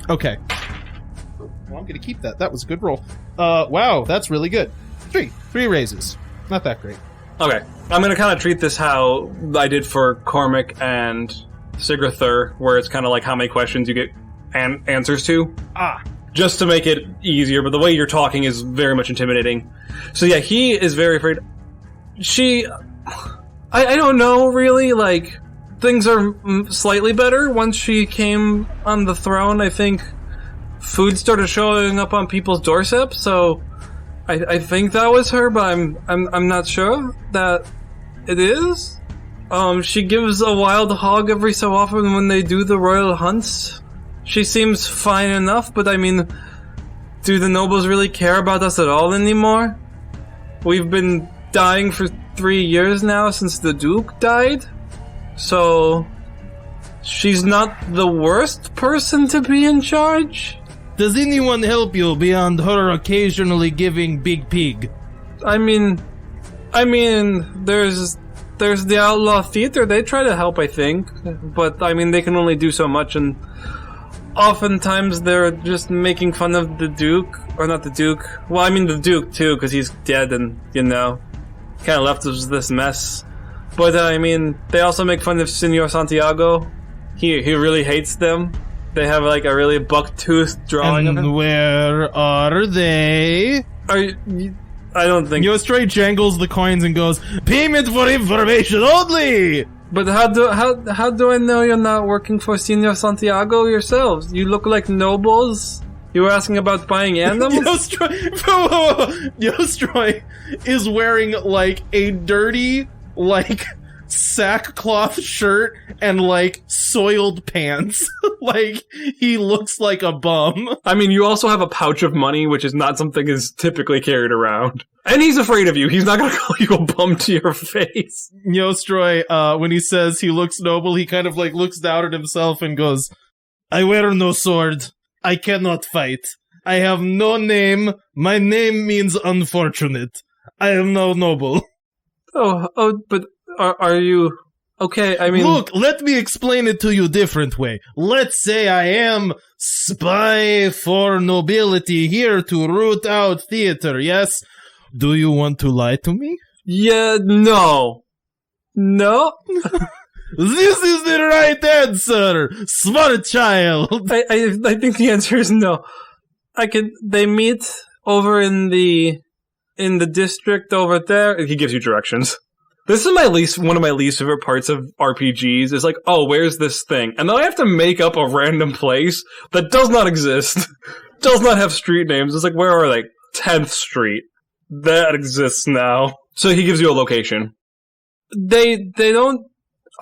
Okay. Well, I'm going to keep that. That was a good roll. Wow, that's really good. 3 raises. Not that great. Okay. I'm going to kind of treat this how I did for Cormac and Sigurthur, where it's kind of like how many questions you get answers to. Just to make it easier, but the way you're talking is very much intimidating. So yeah, he is very afraid. I don't know, really, like, things are slightly better once she came on the throne. I think food started showing up on people's doorsteps, so I think that was her, but I'm not sure that it is. She gives a wild hog every so often when they do the royal hunts. She seems fine enough, but I mean, do the nobles really care about us at all anymore? We've been dying for 3 years now since the Duke died, so she's not the worst person to be in charge. Does anyone help you beyond her occasionally giving big pig? I mean, there's the Outlaw Theater. They try to help, I think, but I mean, they can only do so much, and oftentimes they're just making fun of the Duke, or not the Duke. Well, I mean the Duke too, because he's dead, and kind of left us this mess. But I mean, they also make fun of Senor Santiago. He really hates them. They have like a really buck-toothed drawing of him. And where are they? I don't think. Yostray jangles the coins and goes, "Payment for information only." But how do I know you're not working for Senor Santiago yourselves? You look like nobles. You were asking about buying animals? Yostroy is wearing like a dirty, like, sackcloth shirt and like soiled pants. Like, he looks like a bum. I mean, you also have a pouch of money, which is not something is typically carried around. And he's afraid of you. He's not going to call you a bum to your face. Yostroy, when he says he looks noble, he kind of like looks down at himself and goes, "I wear no sword. I cannot fight. I have no name. My name means unfortunate. I am no noble." Oh, but are you okay? I mean, look, let me explain it to you a different way. Let's say I am spy for nobility here to root out theater, yes? Do you want to lie to me? Yeah, no. This is the right answer, smart child. I think the answer is no. They meet over in the district over there. He gives you directions. This is one of my least favorite parts of RPGs, is like, oh, where's this thing? And then I have to make up a random place that does not exist, does not have street names. It's like, where are they? 10th Street. That exists now. So he gives you a location. They don't...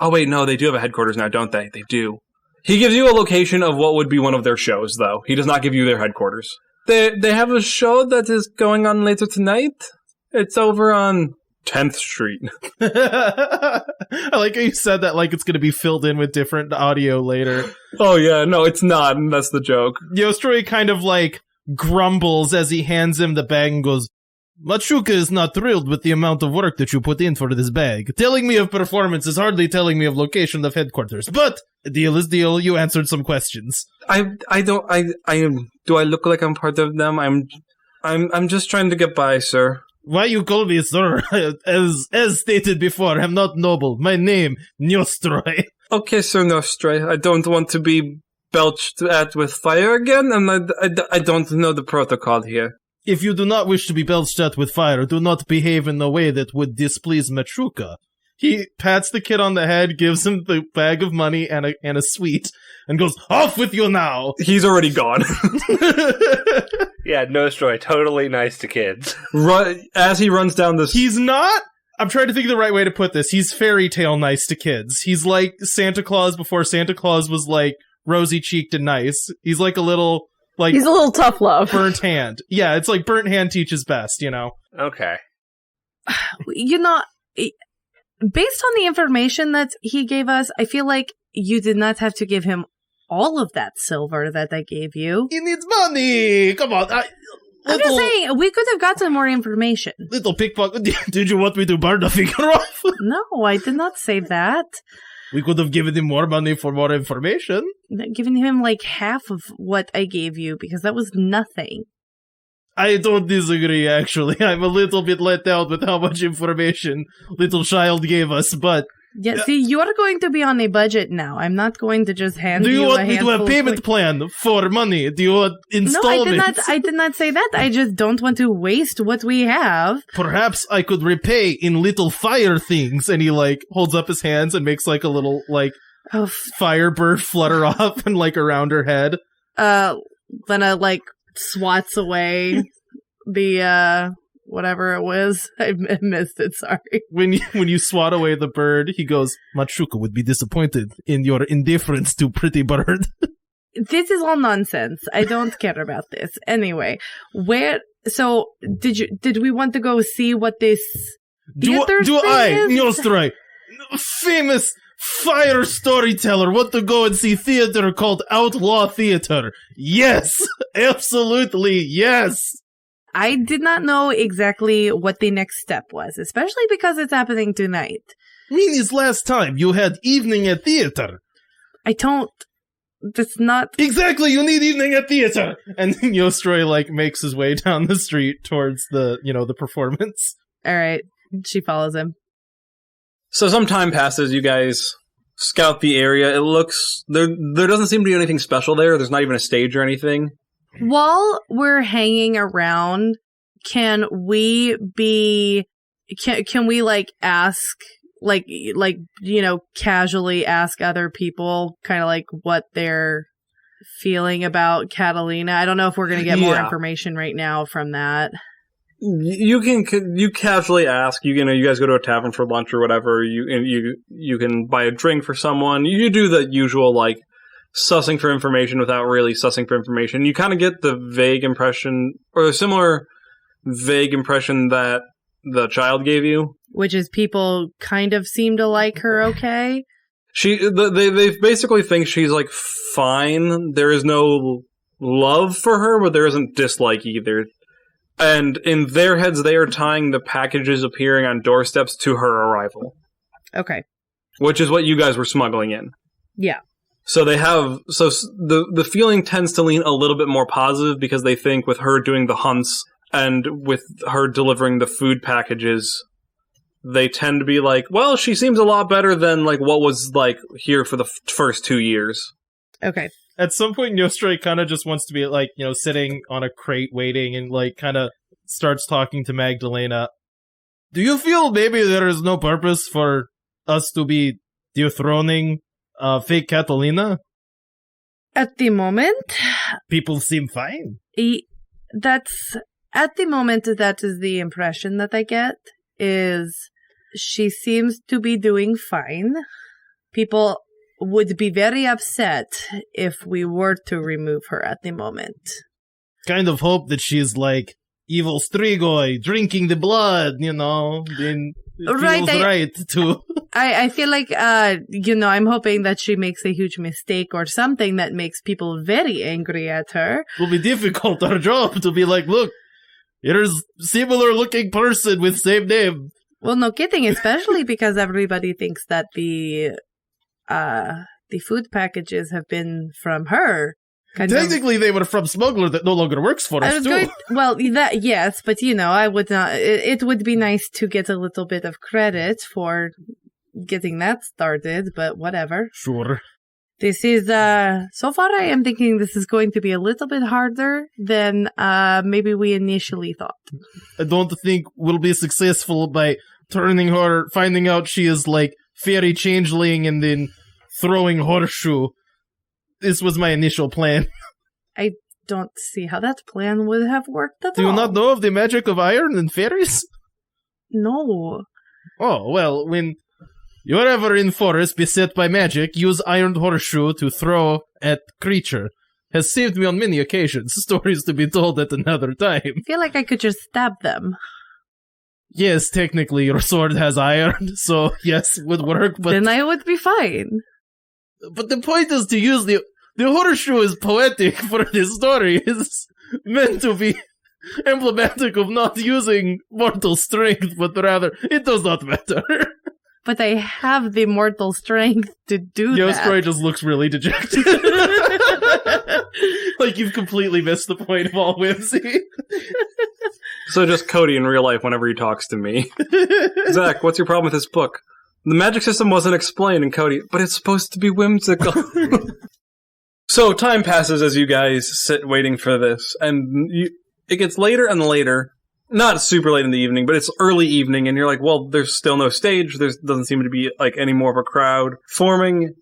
Oh, wait, no, they do have a headquarters now, don't they? They do. He gives you a location of what would be one of their shows, though. He does not give you their headquarters. They have a show that is going on later tonight. It's over on 10th Street. I like how you said that like it's going to be filled in with different audio later. Oh, yeah, no, it's not, and that's the joke. Yostroy kind of like grumbles as he hands him the bag and goes, "Machuca is not thrilled with the amount of work that you put in for this bag. Telling me of performance is hardly telling me of location of headquarters. But a deal is deal. You answered some questions." Do I look like I'm part of them? I'm just trying to get by, sir. Why you call me sir? As stated before, I'm not noble. My name, Nostroy. Okay, Sir Nostroy. I don't want to be belched at with fire again, and I don't know the protocol here. If you do not wish to be belched at with fire, do not behave in a way that would displease Machuca. He pats the kid on the head, gives him the bag of money and a sweet, and goes, "Off with you now!" He's already gone. Yeah, Nostroy, totally nice to kids. As he runs down this... He's not... I'm trying to think of the right way to put this. He's fairy tale nice to kids. He's like Santa Claus before Santa Claus was like rosy-cheeked and nice. He's like a little... Like, he's a little tough love. Burnt hand. Yeah, it's like burnt hand teaches best, you know? Okay. Based on the information that he gave us, I feel like you did not have to give him all of that silver that they gave you. He needs money! Come on. I'm just saying, we could have gotten more information. Little pickpocket. Did you want me to burn the figure off? No, I did not say that. We could have given him more money for more information. Giving him like half of what I gave you, because that was nothing. I don't disagree, actually. I'm a little bit let down with how much information little child gave us, but... Yeah, see, you are going to be on a budget now. I'm not going to just hand you a Do you want me to have handful payment plan for money? Do you want installments? No, I did not say that. I just don't want to waste what we have. Perhaps I could repay in little fire things. And he, like, holds up his hands and makes, like, a little, like, firebird flutter off and, like, around her head. Lena, like, swats away the, whatever it was. I missed it, sorry. When you swat away the bird, he goes, Machuca would be disappointed in your indifference to pretty bird. This is all nonsense. I don't care about this. Anyway, did we want to go see what this theater thing is? Nostroy, famous fire storyteller, want to go and see theater called Outlaw Theater? Yes! Absolutely, yes! I did not know exactly what the next step was, especially because it's happening tonight. Meaning last time you had evening at theater. That's not... Exactly, you need evening at theater! And Nostroy, like, makes his way down the street towards the performance. Alright, she follows him. So some time passes, you guys scout the area. It looks... There doesn't seem to be anything special there. There's not even a stage or anything. While we're hanging around, can we like ask, like casually ask other people kind of like what they're feeling about Catalina? I don't know if we're going to get more information right now from that. You casually ask. You guys go to a tavern for lunch or whatever. You can buy a drink for someone. You do the usual, like, sussing for information without really sussing for information. You kind of get the vague impression, or a similar vague impression that the child gave you. Which is people kind of seem to like her okay? They basically think she's, like, fine. There is no love for her, but there isn't dislike either. And in their heads, they are tying the packages appearing on doorsteps to her arrival. Okay. Which is what you guys were smuggling in. Yeah. So the feeling tends to lean a little bit more positive because they think with her doing the hunts and with her delivering the food packages, they tend to be like, well, she seems a lot better than like what was like here for the first 2 years. Okay. At some point, Nostroy kind of just wants to be like, sitting on a crate waiting and like kind of starts talking to Magdalena. Do you feel maybe there is no purpose for us to be dethroning fake Catalina? At the moment, people seem fine. At the moment, that is the impression that I get, is she seems to be doing fine. People would be very upset if we were to remove her at the moment. Kind of hope that she's like evil Strigoi, drinking the blood, then it feels right to... I feel like, I'm hoping that she makes a huge mistake or something that makes people very angry at her. It will be difficult, our job, to be like, look, here's similar looking person with same name. Well, no kidding, especially because everybody thinks that the food packages have been from her. Technically, they were from smuggler that no longer works for us, too. Yes, but I would not. It would be nice to get a little bit of credit for getting that started, but whatever. Sure. This is, so far I am thinking this is going to be a little bit harder than maybe we initially thought. I don't think we'll be successful by turning her, finding out she is like fairy changeling and then throwing horseshoe. This was my initial plan. I don't see how that plan would have worked at all. Do you not know of the magic of iron and fairies? No. Oh, well, when you're ever in forest beset by magic, use iron horseshoe to throw at creature. Has saved me on many occasions. Stories to be told at another time. I feel like I could just stab them. Yes, technically your sword has iron, so yes, would work, but... Then I would be fine. But the point is to use the horseshoe is poetic for this story. It's meant to be emblematic of not using mortal strength, but rather, it does not matter. But they have the mortal strength to do that. Yostroi just looks really dejected. Like you've completely missed the point of all whimsy. So just Cody in real life whenever he talks to me. Zach, what's your problem with this book? The magic system wasn't explained, and Cody, but it's supposed to be whimsical. So time passes as you guys sit waiting for this, and it gets later and later. Not super late in the evening, but it's early evening, and you're like, well, there's still no stage. There doesn't seem to be like any more of a crowd forming.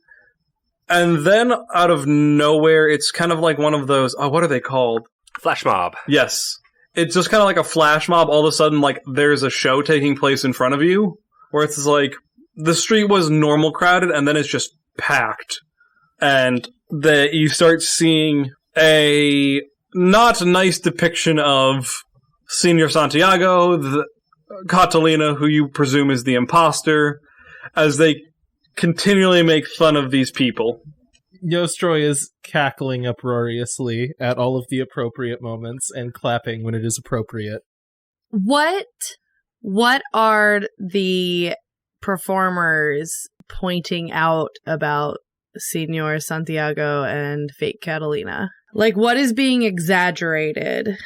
And then out of nowhere, it's kind of like one of those, what are they called? Flash mob. Yes. It's just kind of like a flash mob. All of a sudden, like, there's a show taking place in front of you, where it's like, the street was normal crowded, and then it's just packed. And you start seeing a not nice depiction of Senor Santiago, Catalina, who you presume is the imposter, as they continually make fun of these people. Yostroi is cackling uproariously at all of the appropriate moments and clapping when it is appropriate. What are the performers pointing out about Senor Santiago and fake Catalina? Like, what is being exaggerated?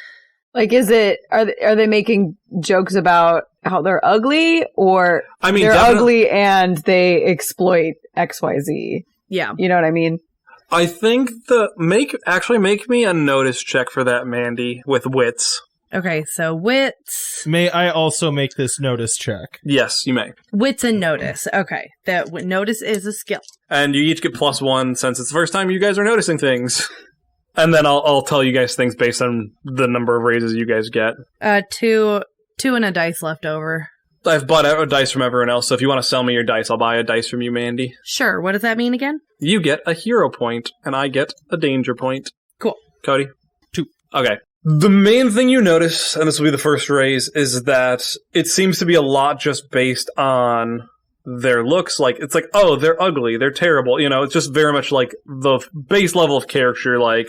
Like, are they making jokes about how they're ugly, or they're ugly and they exploit XYZ? Yeah. You know what I mean? I think make me a notice check for that, Mandy, with wits. Okay, so wits. May I also make this notice check? Yes, you may. Wits and notice. Okay, that notice is a skill. And you each get +1 since it's the first time you guys are noticing things. And then I'll tell you guys things based on the number of raises you guys get. Two and a dice left over. I've bought a dice from everyone else, so if you want to sell me your dice, I'll buy a dice from you, Mandy. Sure, what does that mean again? You get a hero point, and I get a danger point. Cool. Cody? 2. Okay. The main thing you notice, and this will be the first raise, is that it seems to be a lot just based on their looks. Like, it's like, oh, they're ugly, they're terrible. You know, it's just very much like the base level of character, like,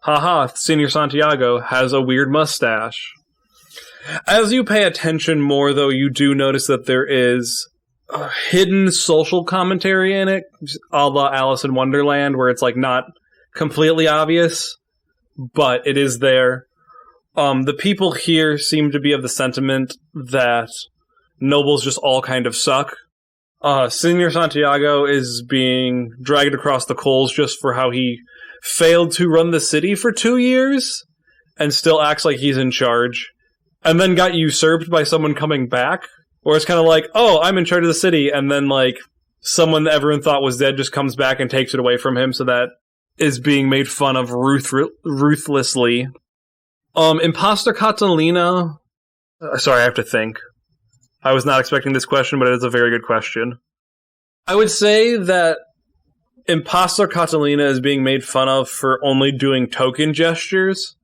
haha, Senor Santiago has a weird mustache. As you pay attention more, though, you do notice that there is a hidden social commentary in it, a la Alice in Wonderland, where it's like not completely obvious, but it is there. The people here seem to be of the sentiment that nobles just all kind of suck. Senor Santiago is being dragged across the coals just for how he failed to run the city for 2 years and still acts like he's in charge, and then got usurped by someone coming back, or it's kind of like, oh, I'm in charge of the city, and then like someone that everyone thought was dead just comes back and takes it away from him, so that is being made fun of ruthlessly. Imposter Catalina... sorry, I have to think. I was not expecting this question, but it is a very good question. I would say that Imposter Catalina is being made fun of for only doing token gestures.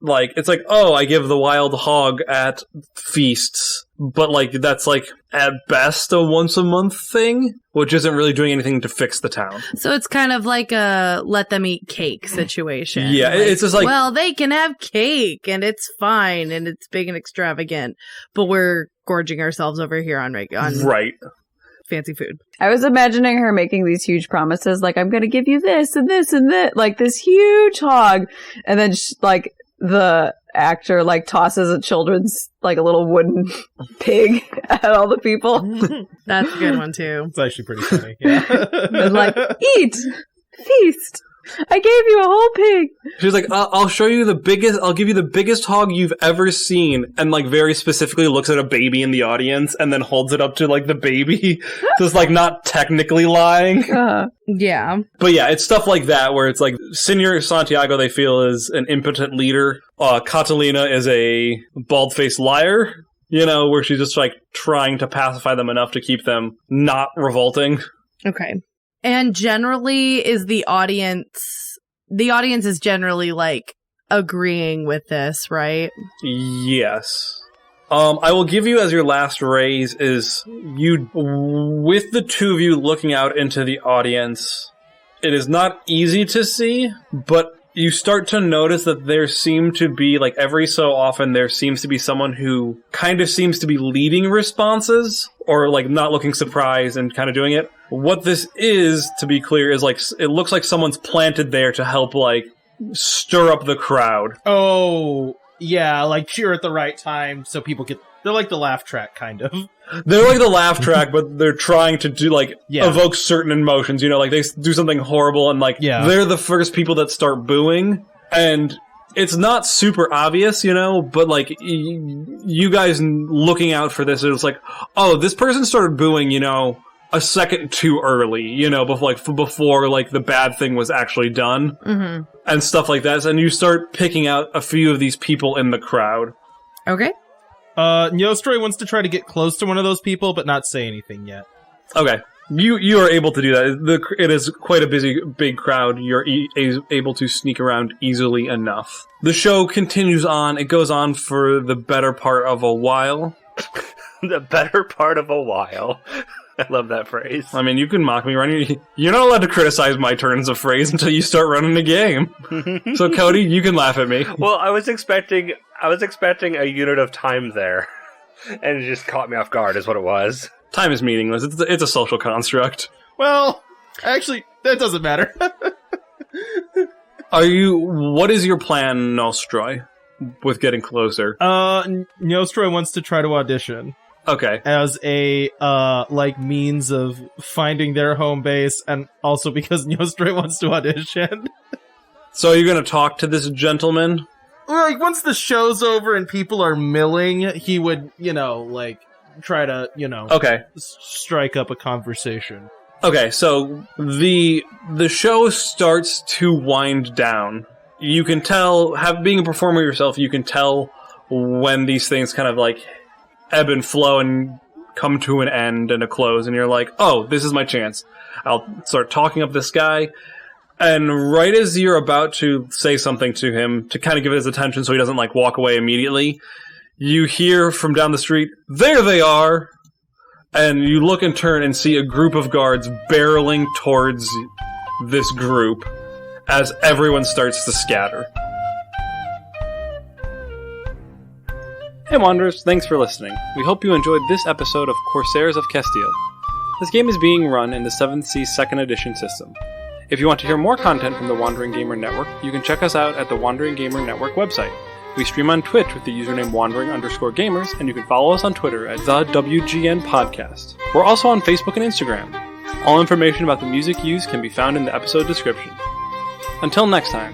Like, it's like, oh, I give the wild hog at feasts, but like, that's like, at best, a once-a-month thing, which isn't really doing anything to fix the town. So it's kind of like a let them eat cake situation. Yeah, like, it's just like, well, they can have cake, and it's fine, and it's big and extravagant, but we're gorging ourselves over here on right. fancy food. I was imagining her making these huge promises, like, I'm going to give you this and this and this, like this huge hog, and then like the actor like tosses a children's like a little wooden pig at all the people. That's a good one too. It's actually pretty funny. Yeah. And like, eat, feast. I gave you a whole pig. She's like, I'll give you the biggest hog you've ever seen, and like very specifically looks at a baby in the audience and then holds it up to like the baby. Just like not technically lying. Yeah. But yeah, it's stuff like that where it's like Senor Santiago they feel is an impotent leader. Catalina is a bald-faced liar, you know, where she's just like trying to pacify them enough to keep them not revolting. Okay. And generally, is the audience is generally, like, agreeing with this, right? Yes. I will give you as your last raise is you, with the two of you looking out into the audience, it is not easy to see, but you start to notice that there seem to be, like, every so often there seems to be someone who kind of seems to be leading responses, or, like, not looking surprised and kind of doing it. What this is, to be clear, is, like, it looks like someone's planted there to help, like, stir up the crowd. Oh, yeah, like cheer at the right time so people get... They're like the laugh track, kind of. They're like the laugh track, but they're trying to do, like, evoke certain emotions, you know, like, they do something horrible and, like, they're the first people that start booing, and it's not super obvious, you know, but, like, you guys looking out for this, it's like, oh, this person started booing, you know, a second too early, you know, before like, the bad thing was actually done, and stuff like that, and you start picking out a few of these people in the crowd. Okay. Neostroy wants to try to get close to one of those people, but not say anything yet. Okay. You are able to do that. It is quite a big crowd. You're able to sneak around easily enough. The show continues on. It goes on for the better part of a while. The better part of a while. I love that phrase. I mean, you can mock me running. You're not allowed to criticize my turns of phrase until you start running the game. So, Cody, you can laugh at me. Well, I was expecting a unit of time there, and it just caught me off guard, is what it was. Time is meaningless. It's a social construct. Well, actually, that doesn't matter. What is your plan, Nostroy, with getting closer? Nostroy wants to try to audition. Okay. As a, means of finding their home base, and also because Nostroy wants to audition. So you're gonna talk to this gentleman? Like, once the show's over and people are milling, he would, try to, Okay. strike up a conversation. Okay, so the show starts to wind down. You can tell, being a performer yourself, you can tell when these things kind of, like, ebb and flow and come to an end and a close, and you're like, oh, this is my chance. I'll start talking up this guy, and right as you're about to say something to him, to kind of give it his attention so he doesn't, like, walk away immediately, you hear from down the street, there they are! And you look and turn and see a group of guards barreling towards this group as everyone starts to scatter. Hey Wanderers, thanks for listening. We hope you enjoyed this episode of Corsairs of Castille. This game is being run in the 7th Sea 2nd Edition system. If you want to hear more content from the Wandering Gamer Network, you can check us out at the Wandering Gamer Network website. We stream on Twitch with the username Wandering_Gamers, and you can follow us on Twitter at the WGN Podcast. We're also on Facebook and Instagram. All information about the music used can be found in the episode description. Until next time,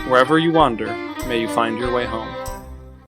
wherever you wander, may you find your way home.